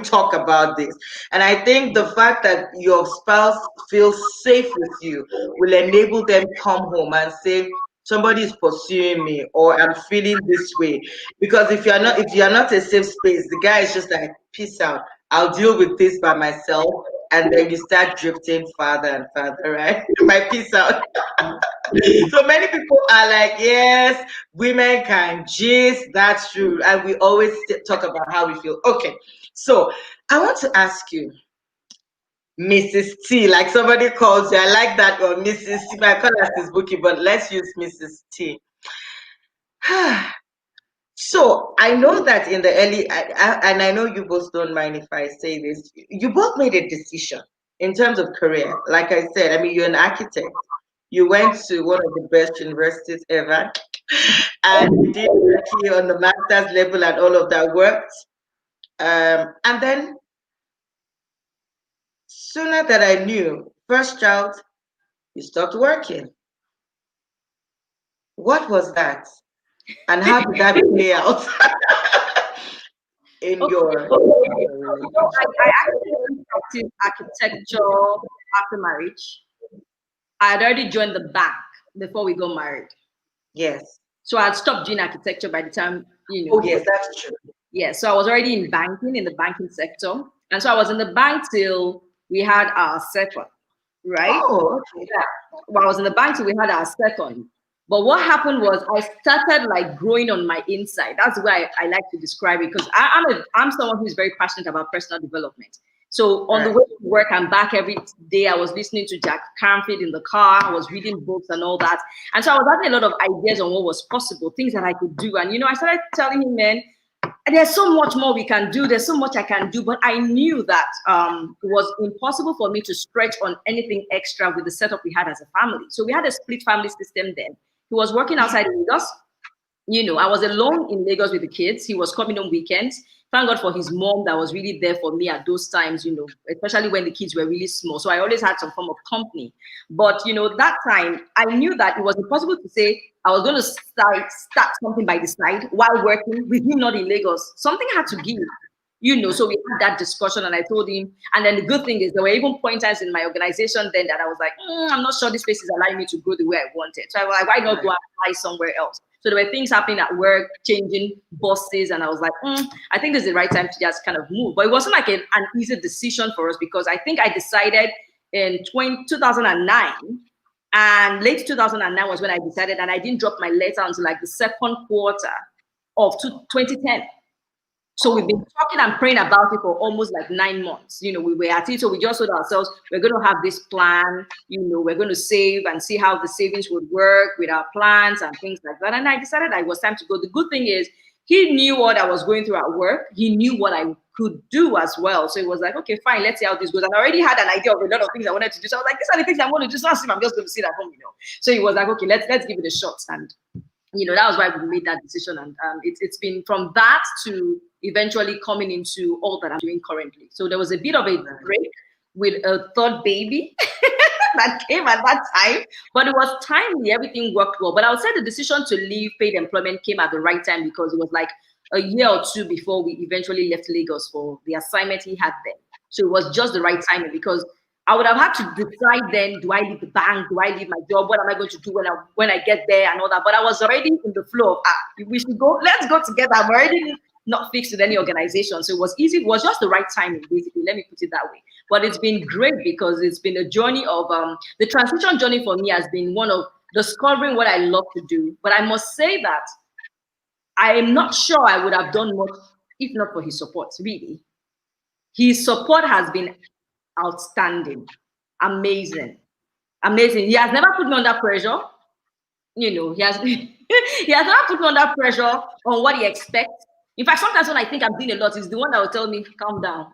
talk about this? And I think the fact that your spouse feels safe with you will enable them come home and say, somebody is pursuing me or I'm feeling this way. Because if you're not a safe space, the guy is just like, peace out. I'll deal with this by myself. And then you start drifting farther and farther, right? My peace out. So many people are like, yes, women can gist. That's true. And we always talk about how we feel. Okay. So I want to ask you, Mrs. T, like somebody calls you. I like that, or Mrs. T. My call her is Bookie, but let's use Mrs. T. So I know that in the early, and I know you both don't mind if I say this, you both made a decision in terms of career. Like I said, I mean, you're an architect. You went to one of the best universities ever, and you did work on the master's level and all of that worked. And then sooner that I knew, first child, you stopped working. What was that? And how did that play out in your I actually practiced architecture after marriage. I had already joined the bank before we got married. Yes. So I had stopped doing architecture by the time, Oh, yes, that's true. Yeah, so I was already in banking, in the banking sector. And so I was in the bank till we had our second, right? Oh, okay. Yeah. Well, I was in the bank till we had our second. But what happened was I started like growing on my inside. That's the way I like to describe it, because I'm someone who's very passionate about personal development. So on the way to work and back every day, I was listening to Jack Canfield in the car. I was reading books and all that. And so I was having a lot of ideas on what was possible, things that I could do. And, I started telling him, man, there's so much more we can do. There's so much I can do. But I knew that it was impossible for me to stretch on anything extra with the setup we had as a family. So we had a split family system then. He was working outside Lagos. I was alone in Lagos with the kids. He was coming on weekends. Thank God for his mom that was really there for me at those times, especially when the kids were really small. So I always had some form of company. But, that time, I knew that it was impossible to say I was going to start something by the side while working with him not in Lagos. Something had to give. So we had that discussion and I told him, and then the good thing is there were even pointers in my organization then that I was like, I'm not sure this space is allowing me to grow the way I wanted. So I was like, why not go and apply somewhere else? So there were things happening at work, changing bosses, and I was like, I think this is the right time to just kind of move. But it wasn't like an easy decision for us because I think I decided in 2009, and late 2009 was when I decided, and I didn't drop my letter until like the second quarter of 2010. So we've been talking and praying about it for almost like 9 months. You know, we were at it, so we just told ourselves we're going to have this plan. You know, we're going to save and see how the savings would work with our plans and things like that. And I decided it was time to go. The good thing is he knew what I was going through at work. He knew what I could do as well. So it was like, okay, fine, let's see how this goes. And I already had an idea of a lot of things I wanted to do. So I was like, these are the things I want to do. So I'm just going to sit at home, you know. So he was like, okay, let's give it a shot. And you know, that was why we made that decision. And it's been from that to eventually coming into all that I'm doing currently. So there was a bit of a break with a third baby that came at that time, but it was timely. Everything worked well. But I would say the decision to leave paid employment came at the right time because it was like a year or two before we eventually left Lagos for the assignment he had there. So it was just the right timing because I would have had to decide then, do I leave the bank? Do I leave my job? What am I going to do when I get there and all that? But I was already in the flow of, we should go, let's go together. I'm already not fixed with any organization. So it was easy. It was just the right timing, basically. Let me put it that way. But it's been great because it's been a journey of, the transition journey for me has been one of discovering what I love to do. But I must say that I am not sure I would have done much if not for his support, really. His support has been outstanding, amazing. He has never put me under pressure. You know, he has he has never put me under pressure on what he expects. In fact, sometimes when I think I'm doing a lot, he's the one that will tell me, calm down.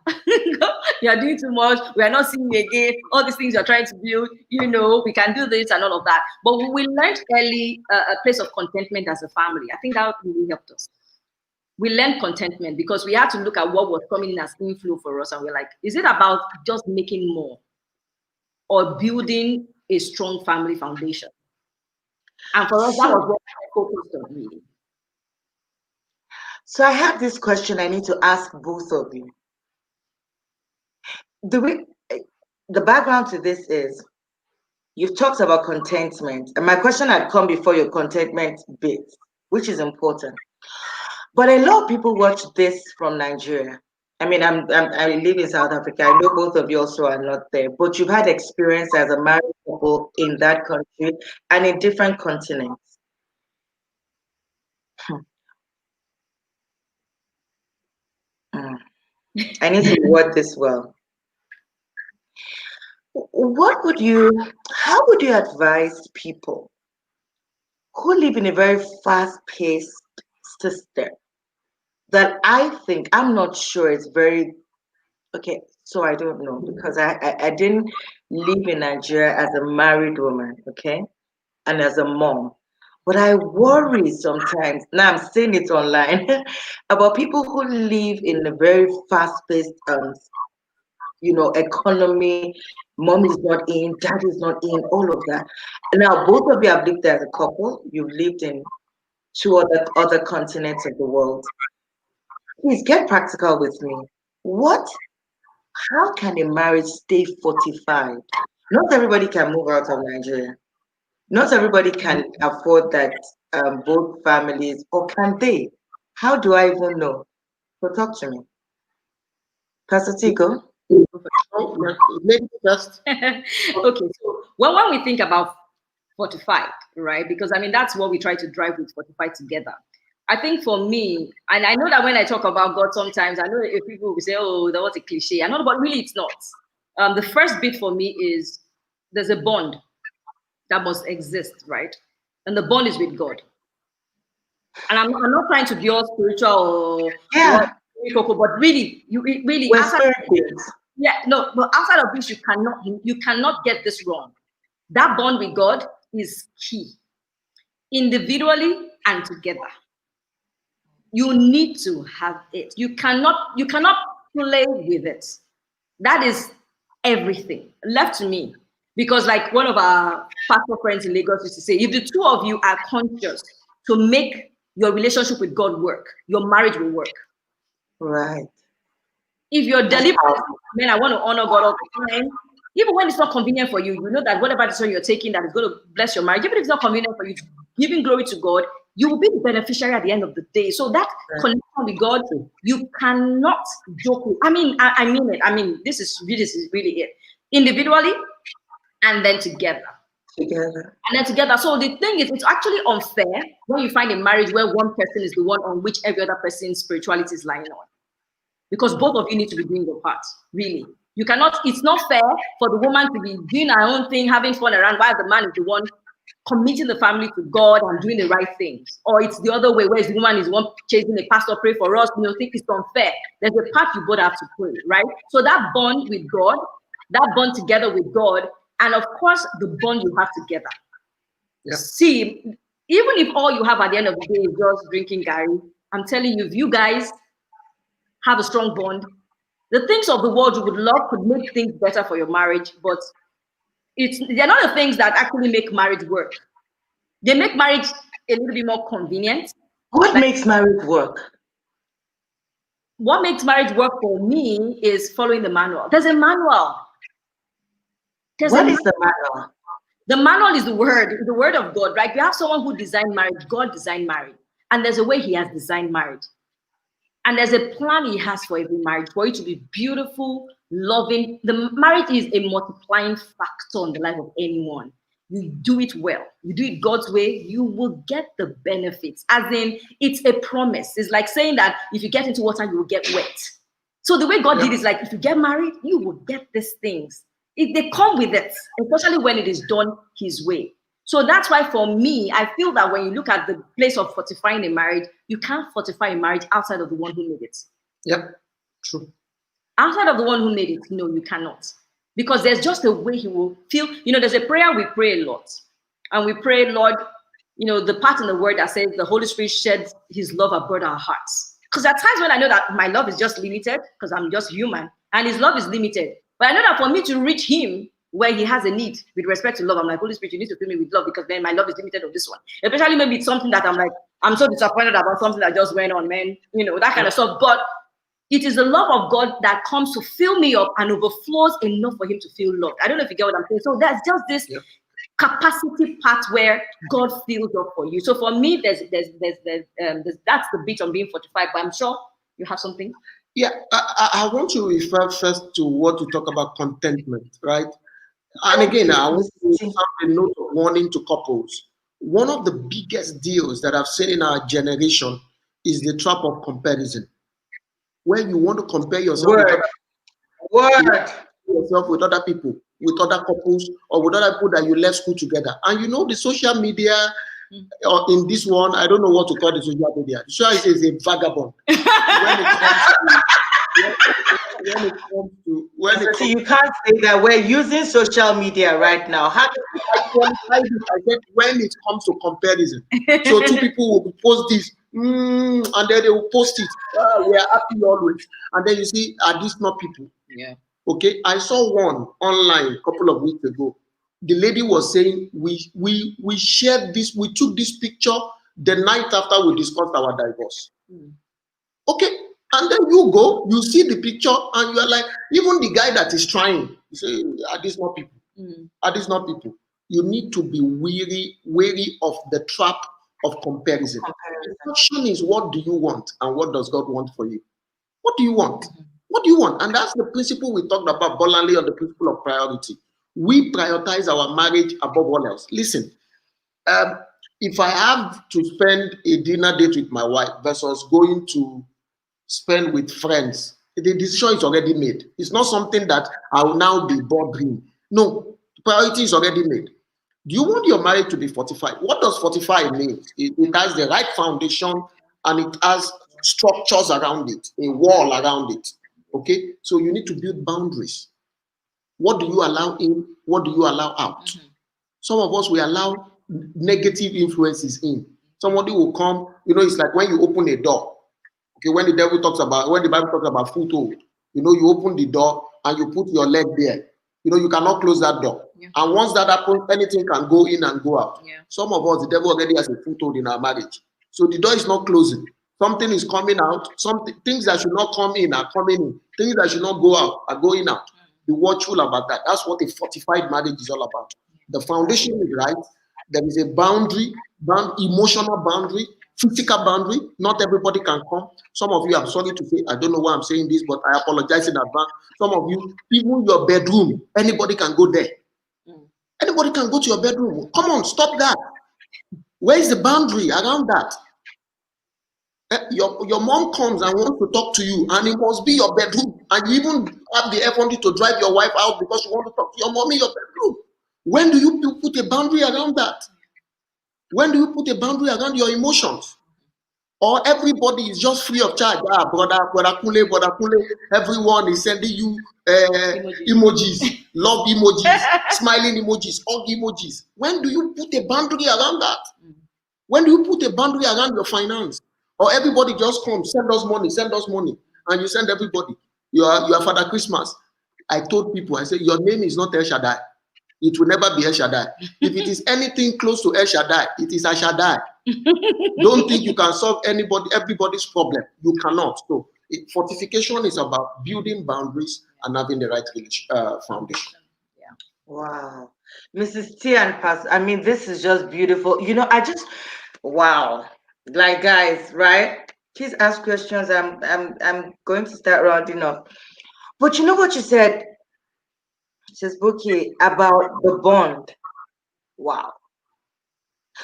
You are doing too much. We are not seeing you again. All these things you're trying to build, you know, we can do this and all of that. But we learned early a place of contentment as a family. I think that really helped us. We learned contentment because we had to look at what was coming in as inflow for us. And we're like, is it about just making more or building a strong family foundation? And for us, that was what I focused on really. So I have this question I need to ask both of you. The background to this is you've talked about contentment, and my question had come before your contentment bit, which is important. But a lot of people watch this from Nigeria. I mean, I live in South Africa. I know both of you also are not there, but you've had experience as a married couple in that country and in different continents. I need to word this well. How would you advise people who live in a very fast-paced system that I'm not sure it's very, okay, so I don't know because I didn't live in Nigeria as a married woman, okay, and as a mom. But I worry sometimes, now I'm seeing it online, about people who live in a very fast-paced economy. Mom is not in, dad is not in, all of that. Now, both of you have lived as a couple. You've lived in two other continents of the world. Please get practical with me. How can a marriage stay fortified? Not everybody can move out of Nigeria. Not everybody can afford that, both families, or can they? How do I even know? So talk to me. Pastor Tico? Maybe first. Okay, so when we think about Fortified, right? Because I mean, that's what we try to drive with Fortified together. I think for me, and I know that when I talk about God, sometimes I know if people will say, oh, that was a cliche. I know, but really it's not. The first bit for me is there's a bond that must exist, right? And the bond is with God. And I'm not trying to be all spiritual or but really, but outside of this, you cannot get this wrong. That bond with God is key, individually and together. You need to have it. You cannot play with it. That is everything left to me. Because like one of our pastor friends in Lagos used to say, if the two of you are conscious to make your relationship with God work, your marriage will work. Right. If you're deliberate, man, I want to honor God all the time. Even when it's not convenient for you, you know that whatever decision you're taking that is going to bless your marriage, even if it's not convenient for you, giving glory to God, you will be the beneficiary at the end of the day. So that connection with God, you cannot joke with. I mean it. I mean, this is really it. Individually and then together. So the thing is, it's actually unfair when you find a marriage where one person is the one on which every other person's spirituality is lying on. because both of you need to be doing your part, really. You cannot, it's not fair for the woman to be doing her own thing, having fun around, while the man is the one committing the family to God and doing the right things. Or it's the other way, where the woman is one chasing a pastor, pray for us, think it's unfair. There's a part you both have to play, right? So that bond with God, that bond together with God, and of course, the bond you have together. Yeah. See, even if all you have at the end of the day is just drinking Gary, I'm telling you, if you guys have a strong bond, the things of the world you would love could make things better for your marriage, but they're not the things that actually make marriage work. They make marriage a little bit more convenient. What makes marriage work? What makes marriage work for me is following the manual. There's a manual. What is the manual? The manual is the word of God, right? You have someone who designed marriage. God designed marriage. And there's a way he has designed marriage. And there's a plan he has for every marriage, for it to be beautiful, loving. The marriage is a multiplying factor in the life of anyone. You do it well, you do it God's way, you will get the benefits. As in, it's a promise. It's like saying that if you get into water, you will get wet. So the way God did is like, if you get married, you will get these things. They come with it, especially when it is done his way. So that's why for me, I feel that when you look at the place of fortifying a marriage, you can't fortify a marriage outside of the one who made it. Yep, true. Outside of the one who made it, no, you cannot. Because there's just a way he will feel. There's a prayer we pray a lot. And we pray, Lord, the part in the word that says the Holy Spirit sheds his love abroad our hearts. Because at times when I know that my love is just limited, because I'm just human, and his love is limited. But I know that for me to reach him where he has a need with respect to love, I'm like, Holy Spirit, you need to fill me with love, because then my love is limited on this one. Especially maybe it's something that I'm like, I'm so disappointed about something that just went on, man. That kind of stuff. But it is the love of God that comes to fill me up and overflows enough for him to feel loved. I don't know if you get what I'm saying. So that's just this capacity part where God fills up for you. So for me, that's the bit on being fortified. But I'm sure you have something. Yeah, I want to refer first to what you talk about, contentment, right? And again, I want to sound a note of warning to couples. One of the biggest deals that I've seen in our generation is the trap of comparison, where you want to compare yourself with other people, with other couples, or with other people that you left school together. And the social media, in this one, I don't know what to call the social media. The social media is a vagabond. So you can't say that we're using social media right now. I said when it comes to comparison. So two people will post this, and then they will post it. We are happy always. And then you see, are these not people? Yeah. Okay. I saw one online a couple of weeks ago. The lady was saying, we shared this, we took this picture the night after we discussed our divorce. Okay. And then you see the picture, and you are like, even the guy that is trying, you say, are these not people? Are these not people? You need to be wary of the trap of comparison. The question is, what do you want, and what does God want for you? What do you want? What do you want? And that's the principle we talked about, Bolanle, on the principle of priority. We prioritize our marriage above all else. Listen, if I have to spend a dinner date with my wife versus going to spend with friends, the decision is already made. It's not something that I will now be bothering. No, priority is already made. Do you want your marriage to be fortified? What does fortify mean? It has the right foundation, and it has structures around it, a wall around it. Okay, so you need to build boundaries. What do you allow in? What do you allow out? Some of us, we allow negative influences in. Somebody will come, it's like when you open a door. Okay, when the Bible talks about foothold, you open the door and you put your leg there. You cannot close that door. Yeah. And once that happens, anything can go in and go out. Yeah. Some of us, the devil already has a foothold in our marriage. So the door is not closing. Something is coming out. Things that should not come in are coming in. Things that should not go out are going out. Be watchful about that. That's what a fortified marriage is all about. The foundation is right. There is a boundary, emotional boundary, physical boundary. Not everybody can come. Some of you, I'm sorry to say, I don't know why I'm saying this, but I apologize in advance. Some of you, even your bedroom, anybody can go there. Anybody can go to your bedroom. Come on, stop that. Where is the boundary around that? Your mom comes and wants to talk to you, and it must be your bedroom, and you even have the effort to drive your wife out because you want to talk to your mom in your bedroom. When do you put a boundary around that? When do you put a boundary around your emotions? Or everybody is just free of charge. Brother Kule, everyone is sending you emojis, love emojis, smiling emojis, hug emojis. When do you put a boundary around that? When do you put a boundary around your finance? Or everybody just comes, send us money, and you send everybody. You are Father Christmas. I told people, I said, your name is not El Shaddai. It will never be El Shaddai. If it is anything close to El Shaddai, it is El Shaddai. Don't think you can solve everybody's problem. You cannot. So fortification is about building boundaries and having the right foundation. Yeah. Wow. Mrs. T and Pastor, I mean, this is just beautiful. Wow. Like, guys, right? Please ask questions. I'm going to start rounding up. But you know what you said, Mrs. Buki, about the bond. Wow.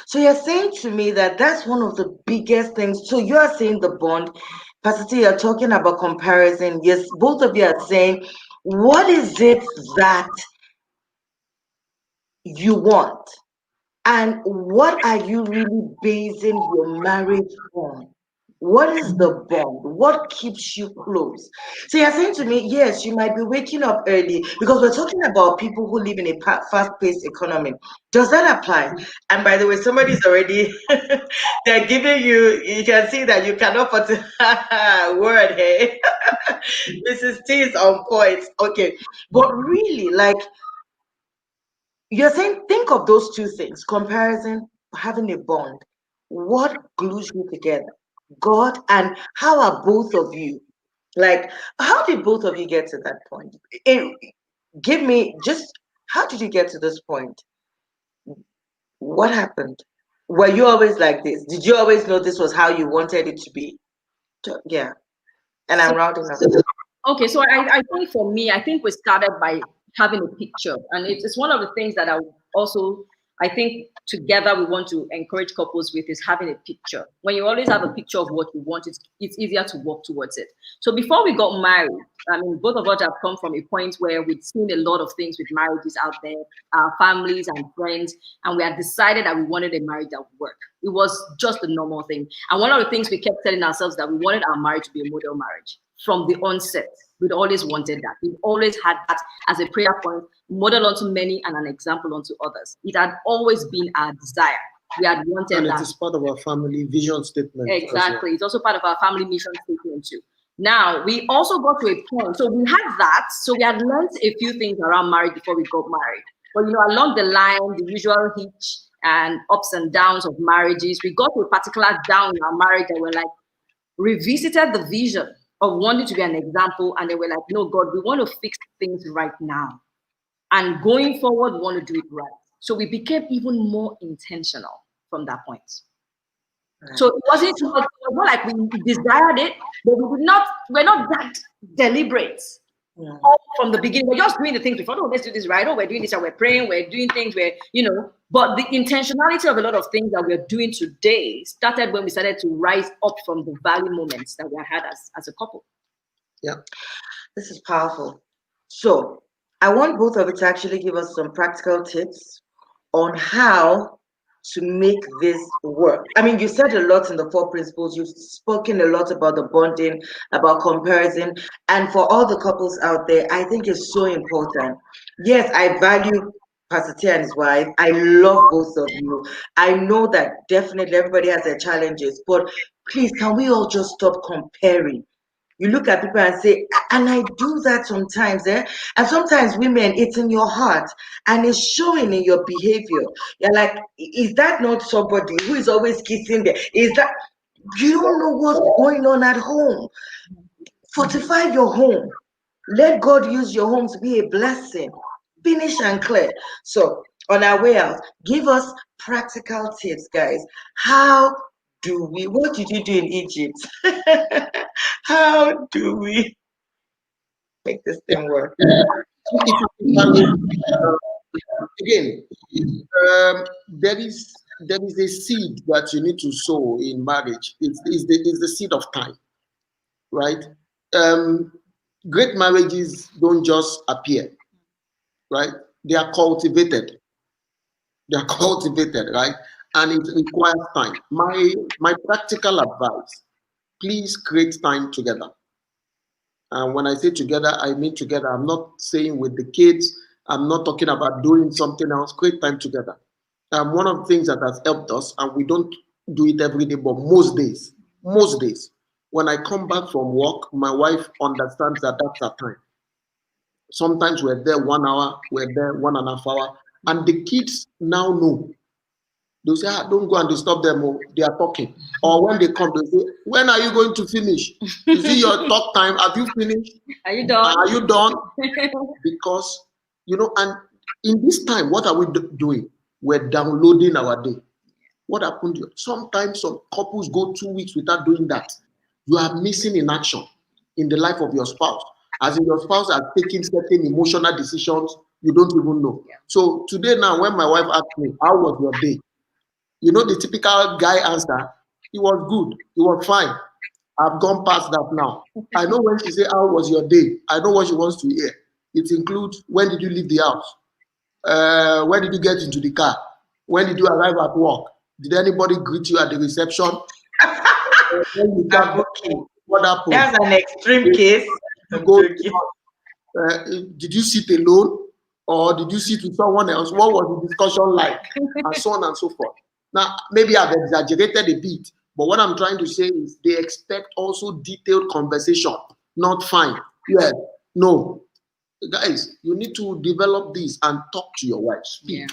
So you're saying to me that that's one of the biggest things. So you are saying the bond. Pastor T, you're talking about comparison. Yes, both of you are saying, what is it that you want? And what are you really basing your marriage on? What is the bond? What keeps you close? So you're saying to me, yes, you might be waking up early because we're talking about people who live in a fast-paced economy. Does that apply? And by the way, somebody's already, they're giving you can see that you cannot put a word, hey? Mrs. T is on point. Okay. But really, like, you're saying, think of those two things, comparison, having a bond. What glues you together? God, and how are both of you? Like, how did both of you get to that point? Give me just, how did you get to this point? What happened? Were you always like this? Did you always know this was how you wanted it to be? Yeah. And I'm rounding up. Okay, so I think for me, I think we started by having a picture, and it's one of the things that I think together we want to encourage couples with is having a picture. When you always have a picture of what you want, it's easier to work towards it. So before we got married, I mean, both of us have come from a point where we've seen a lot of things with marriages out there, our families and friends, and we had decided that we wanted a marriage that would work. It was just a normal thing. And one of the things we kept telling ourselves that we wanted our marriage to be a model marriage. From the onset, we'd always wanted that. We've always had that as a prayer point, model unto many and an example unto others. It had always been our desire. We had wanted and that. It is part of our family vision statement. Exactly. Well. It's also part of our family mission statement too. Now, we also got to a point. So we had that. So we had learned a few things around marriage before we got married. But, along the line, the usual hitch and ups and downs of marriages, we got to a particular down in our marriage that we're like, revisited the vision of wanting to be an example, and they were like, no, God, we want to fix things right now. And going forward, we want to do it right. So we became even more intentional from that point. Right. So it was not like we desired it, but we're not that deliberate. Yeah. From the beginning, we're just doing the things before. Oh, let's do this right. Oh, we're doing this, and we're praying, we're doing things where, but the intentionality of a lot of things that we're doing today started when we started to rise up from the valley moments that we had as a couple. Yeah. This is powerful. So I want both of you to actually give us some practical tips on how to make this work. I mean, you said a lot in the 4 principles. You've spoken a lot about the bonding, about comparison. And for all the couples out there, I think it's so important. Yes, I value Pastor T and his wife. I love both of you. I know that definitely everybody has their challenges, but please, can we all just stop comparing? You look at people and say, and I do that sometimes, and sometimes women, it's in your heart and it's showing in your behavior. You're like, is that not somebody who is always kissing there? Is that, you don't know what's going on at home. Fortify your home. Let God use your home to be a blessing. Finish and clear. So on our way out, give us practical tips, guys. What did you do in Egypt? How do we make this thing work? Again, there is there is a seed that you need to sow in marriage. It's the seed of time, right? Um, Great marriages don't just appear, right? They are cultivated. They are cultivated, right? And it requires time. My practical advice: please create time together. And when I say together, I mean together. I'm not saying with the kids. I'm not talking about doing something else. Create time together. One of the things that has helped us, and we don't do it every day, but most days, when I come back from work, my wife understands that that's our time. Sometimes we're there 1 hour, we're there 1.5 hours, and the kids now know. They say, don't go and disturb them. Oh, they are talking. Or when they come, they say, when are you going to finish? You see your talk time. Have you finished? Are you done? Are you done? Because, and in this time, what are we doing? We're downloading our day. What happened? Sometimes some couples go 2 weeks without doing that. You are missing in action in the life of your spouse. As in your spouse are taking certain emotional decisions you don't even know. Yeah. So today now, when my wife asked me, how was your day? The typical guy answer, it was good, it was fine. I've gone past that now. I know when she say, how was your day? I know what she wants to hear. It includes, when did you leave the house? When did you get into the car? When did you arrive at work? Did anybody greet you at the reception? When you got what happened? That's an extreme case. You go, did you sit alone or did you sit with someone else? What was the discussion like? And so on and so forth. Now, maybe I've exaggerated a bit, but what I'm trying to say is they expect also detailed conversation, not fine. Yes, no. Guys, you need to develop this and talk to your wife. Speak. Yeah.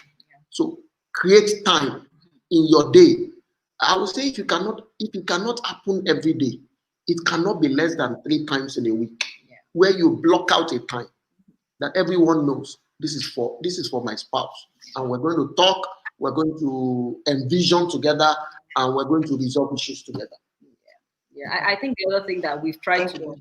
So create time in your day. I would say if it cannot happen every day, it cannot be less than 3 times in a week, where you block out a time that everyone knows this is for my spouse, and we're going to talk, we're going to envision together, and we're going to resolve issues together. Yeah, I think the other thing that we've tried to do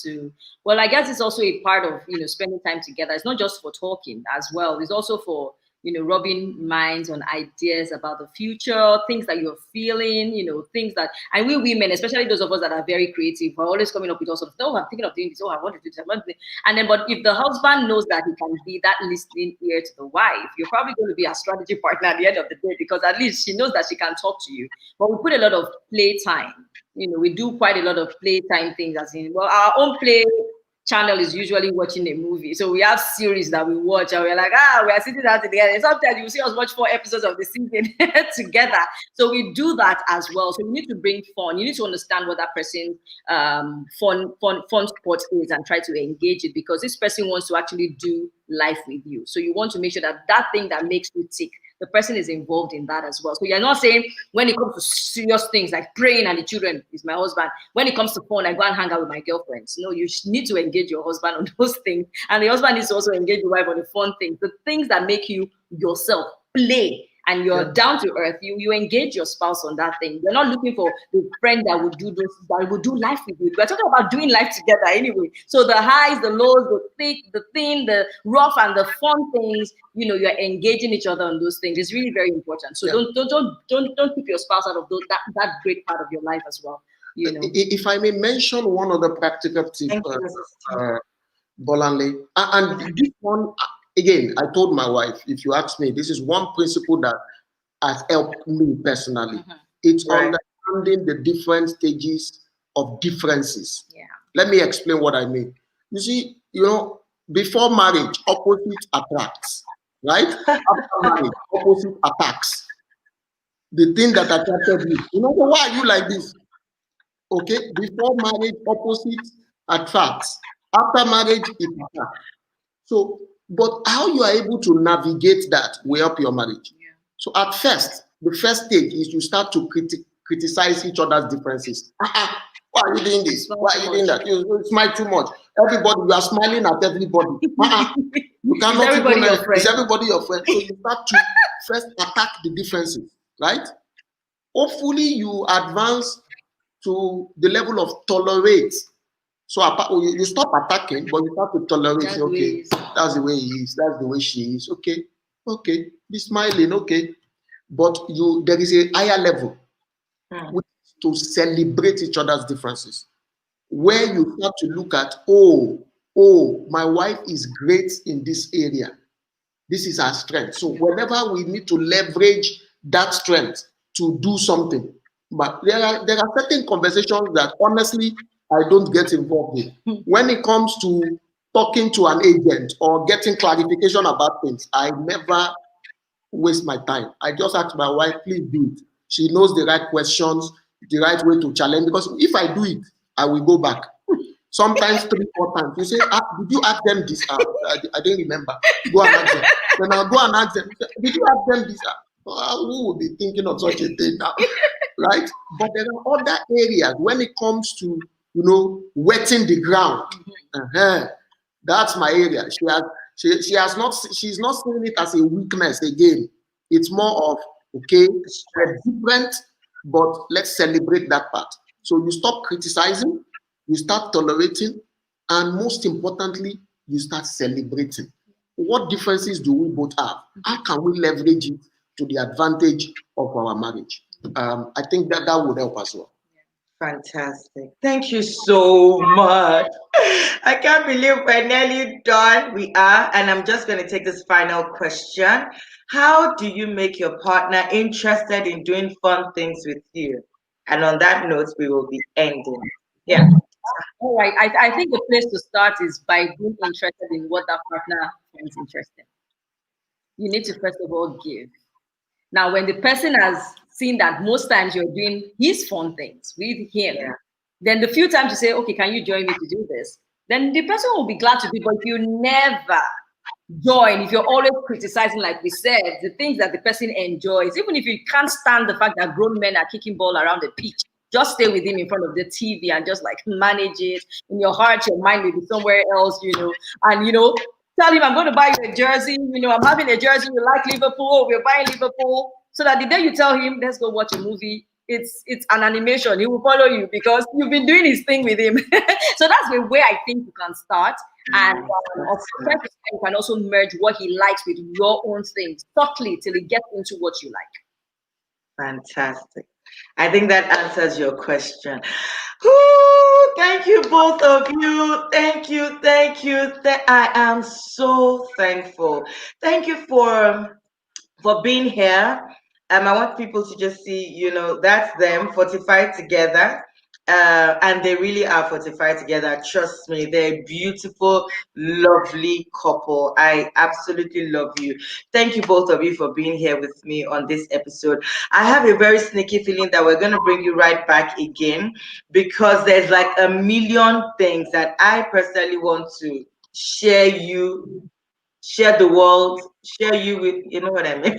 is well, I guess it's also a part of, spending time together. It's not just for talking as well. It's also for, rubbing minds on ideas about the future, things that you're feeling, things that, and we women, especially those of us that are very creative, we're always coming up with all sorts of, oh, I'm thinking of doing this, oh, I want to do this, I want to do this. And then, but if the husband knows that he can be that listening ear to the wife, you're probably going to be a strategy partner at the end of the day, because at least she knows that she can talk to you. But we put a lot of playtime. We do quite a lot of playtime things, as in, well, our own play channel is usually watching a movie. So we have series that we watch and we're like, we are sitting down together. And sometimes you see us watch 4 episodes of the season together. So we do that as well. So you need to bring fun. You need to understand what that person's fun spot is and try to engage it, because this person wants to actually do life with you. So you want to make sure that that thing that makes you tick, the person is involved in that as well. So you're not saying, when it comes to serious things like praying and the children is my husband, when it comes to fun, I go and hang out with my girlfriends. No, you need to engage your husband on those things. And the husband needs to also engage your wife on the fun things, the things that make you yourself play. And you're down to earth, you engage your spouse on that thing. You're not looking for the friend that would do those, that would do life with you. We're talking about doing life together anyway. So the highs, the lows, the thick, the thin, the rough, and the fun things, you're engaging each other on those things. It's really very important. So don't keep your spouse out of that great part of your life as well. If I may mention one other practical tip, Bolanle, and this one. Again, I told my wife, if you ask me, this is one principle that has helped me personally. It's understanding the different stages of differences. Yeah. Let me explain what I mean. You see, before marriage, opposite attracts, right? After marriage, opposite attacks. The thing that attracted you. Why are you like this? Okay, before marriage, opposite attracts. After marriage, it attacks. So, but how you are able to navigate that will help your marriage. Yeah. So at first, the first stage is you start to criticize each other's differences. Why are you doing this? Why are you doing that? You smile too much. Everybody, you are smiling at everybody. You cannot even is everybody your friend. So you start to first attack the differences, right? Hopefully you advance to the level of tolerate. So you stop attacking, but you start to tolerate. Okay, that's the way he is. That's the way she is. Okay, be smiling. Okay, but there is a higher level, Hmm. which is to celebrate each other's differences, where you start to look at, oh, my wife is great in this area. This is our strength. So whenever we need to leverage that strength to do something, but there are certain conversations that honestly I don't get involved in. When it comes to talking to an agent or getting clarification about things, I never waste my time. I just ask my wife, please do it. She knows the right questions, the right way to challenge. Because if I do it, I will go back. Sometimes 3, 4 times. You say, did you ask them this? I didn't remember. Go and ask them. Then I'll go and ask them. Did you ask them this? Who would be thinking of such a thing now? Right? But there are other areas when it comes to, wetting the ground. That's my area. She's not seeing it as a weakness again. It's more of, okay, we're different, but let's celebrate that part. So you stop criticizing, you start tolerating, and most importantly, you start celebrating. What differences do we both have? How can we leverage it to the advantage of our marriage? I think that would help as well. Fantastic. Thank you so much. I can't believe we're nearly done. We are. And I'm just going to take this final question. How do you make your partner interested in doing fun things with you? And on that note, we will be ending. Yeah. All right. I think the place to start is by being interested in what that partner finds interesting. You need to first of all give. Now, when the person has seen that most times you're doing his fun things with him, Yeah. then the few times you say, okay, can you join me to do this? Then the person will be glad to do. But if you never join, if you're always criticizing, like we said, the things that the person enjoys, even if you can't stand the fact that grown men are kicking ball around the pitch, just stay with him in front of the TV and just like manage it. In your heart, your mind may be somewhere else, and tell him, I'm going to buy you a jersey. I'm having a jersey. You like Liverpool? We're buying Liverpool. So that the day you tell him, let's go watch a movie, it's an animation. He will follow you because you've been doing his thing with him. So that's the way I think you can start. And of course, you can also merge what he likes with your own things subtly till he gets into what you like. Fantastic. I think that answers your question. Ooh, thank you, both of you. Thank you. Thank you. I am so thankful. Thank you for being here. I want people to just see, that's them fortified together. And they really are fortified together. Trust me, they're a beautiful, lovely couple. I absolutely love you. Thank you, both of you, for being here with me on this episode. I have a very sneaky feeling that we're going to bring you right back again because there's like a million things that I personally want to share the world, share you with, you know what I mean?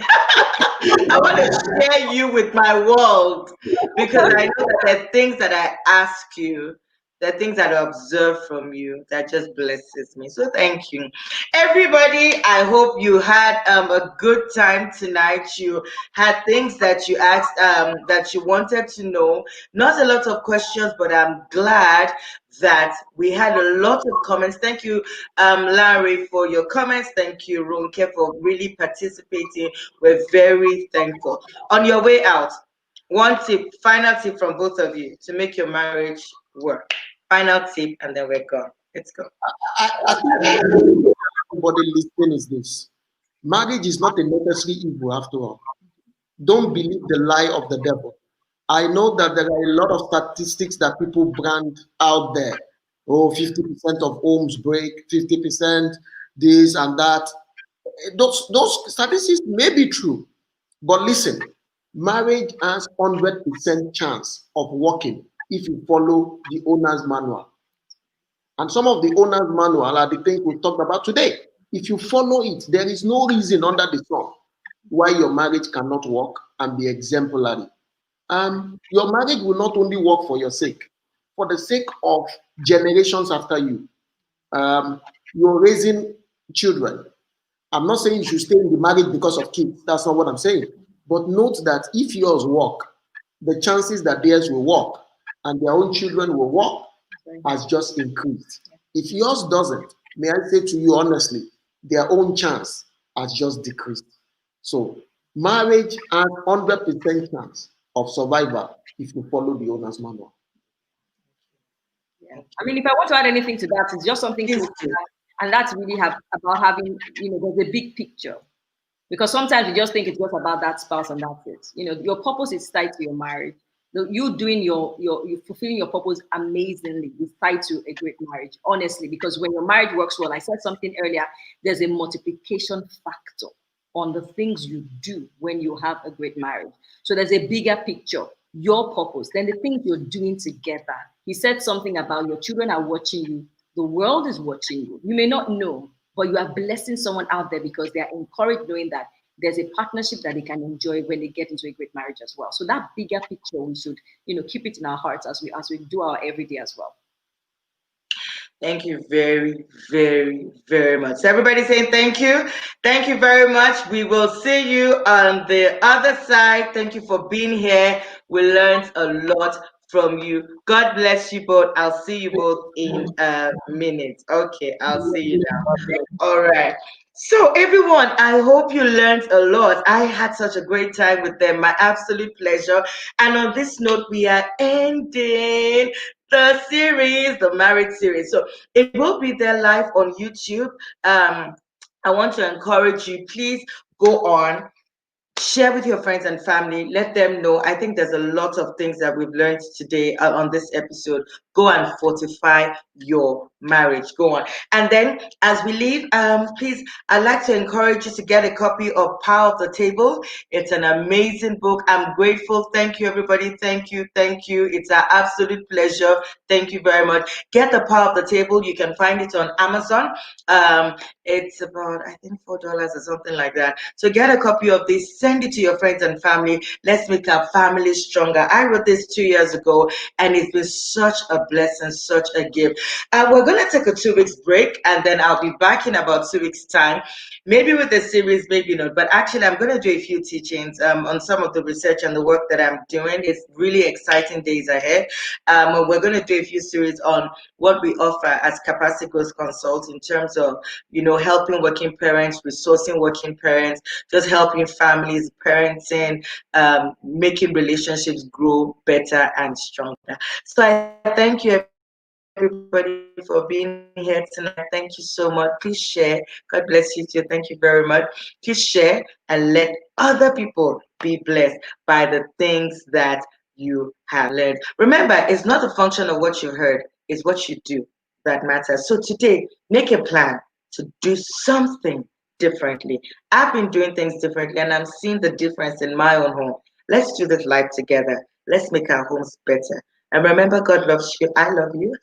I want to share you with my world because I know that there are things that I ask you, there are things that I observe from you that just blesses me. So thank you. Everybody, I hope you had a good time tonight. You had things that you asked, that you wanted to know. Not a lot of questions, but I'm glad that we had a lot of comments. Thank you, Larry, for your comments. Thank you, Ronke, for really participating. We're very thankful. On your way out, one tip, final tip from both of you to make your marriage work. Final tip, and then we're gone. Let's go. I think everybody listening is this. Marriage is not a necessary evil after all. Don't believe the lie of the devil. I know that there are a lot of statistics that people brand out there. Oh, 50% of homes break, 50% this and that. Those statistics may be true, but listen, marriage has 100% chance of working if you follow the owner's manual. And some of the owner's manual are the things we talked about today. If you follow it, there is no reason under the sun why your marriage cannot work and be exemplary. Your marriage will not only work for your sake, for the sake of generations after you. You're raising children. I'm not saying you should stay in the marriage because of kids. That's not what I'm saying. But note that if yours work, the chances that theirs will work and their own children will work has just increased. If yours doesn't, may I say to you honestly, their own chance has just decreased. So Marriage has 100% chance of survival if you follow the owner's manual. Yeah. I mean, if I want to add anything to that, it's just something Please close to do. that. And that's really about having, there's a big picture. Because sometimes we just think it's just about that spouse and that's it. Your purpose is tied to your marriage. You doing you fulfilling your purpose amazingly is tied to a great marriage, honestly. Because when your marriage works well, I said something earlier, there's a multiplication factor on the things you do when you have a great marriage. So there's a bigger picture, your purpose, then the things you're doing together. He said something about your children are watching you, the world is watching you. You may not know, but you are blessing someone out there because they are encouraged knowing that there's a partnership that they can enjoy when they get into a great marriage as well. So that bigger picture, we should, keep it in our hearts as we do our everyday as well. Thank you very, very, very much. Everybody saying thank you. Thank you very much. We will see you on the other side. Thank you for being here. We learned a lot from you. God bless you both. I'll see you both in a minute. Okay, I'll see you now. All right. So everyone, I hope you learned a lot. I had such a great time with them. My absolute pleasure. And on this note, we are ending the series, the marriage series. So it will be there live on YouTube. I want to encourage you, please go on, share with your friends and family, let them know. I think there's a lot of things that we've learned today on this episode. Go and fortify your marriage. Go on. And then as we leave, please, I'd like to encourage you to get a copy of Power of the Table. It's an amazing book. I'm grateful. Thank you, everybody. Thank you. Thank you. It's an absolute pleasure. Thank you very much. Get the Power of the Table. You can find it on Amazon. It's about, I think, $4 or something like that. So get a copy of this, send it to your friends and family. Let's make our family stronger. I wrote this 2 years ago, and it's been such a blessing, such a gift. We're going to take a 2 weeks break, and then I'll be back in about 2 weeks' time. Maybe with the series, maybe not. But actually, I'm going to do a few teachings on some of the research and the work that I'm doing. It's really exciting days ahead. We're going to do a few series on what we offer as capacity growth consults in terms of, helping working parents, resourcing working parents, just helping families, parenting, making relationships grow better and stronger. So I thank you, everybody, for being here tonight. Thank you so much. Please share. God bless you too. Thank you very much. Please share and let other people be blessed by the things that you have learned. Remember, it's not a function of what you heard, it's what you do that matters. So today, make a plan to do something differently. I've been doing things differently and I'm seeing the difference in my own home. Let's do this life together. Let's make our homes better. And remember, God loves you. I love you.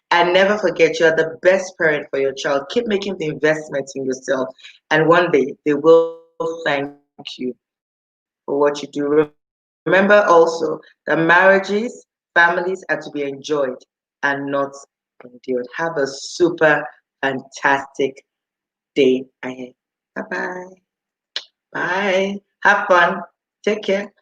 And never forget, you are the best parent for your child. Keep making the investment in yourself. And one day they will thank you for what you do. Remember also that marriages, families are to be enjoyed and not endured. Have a super fantastic day ahead. Bye-bye. Bye. Have fun. Take care. Bye.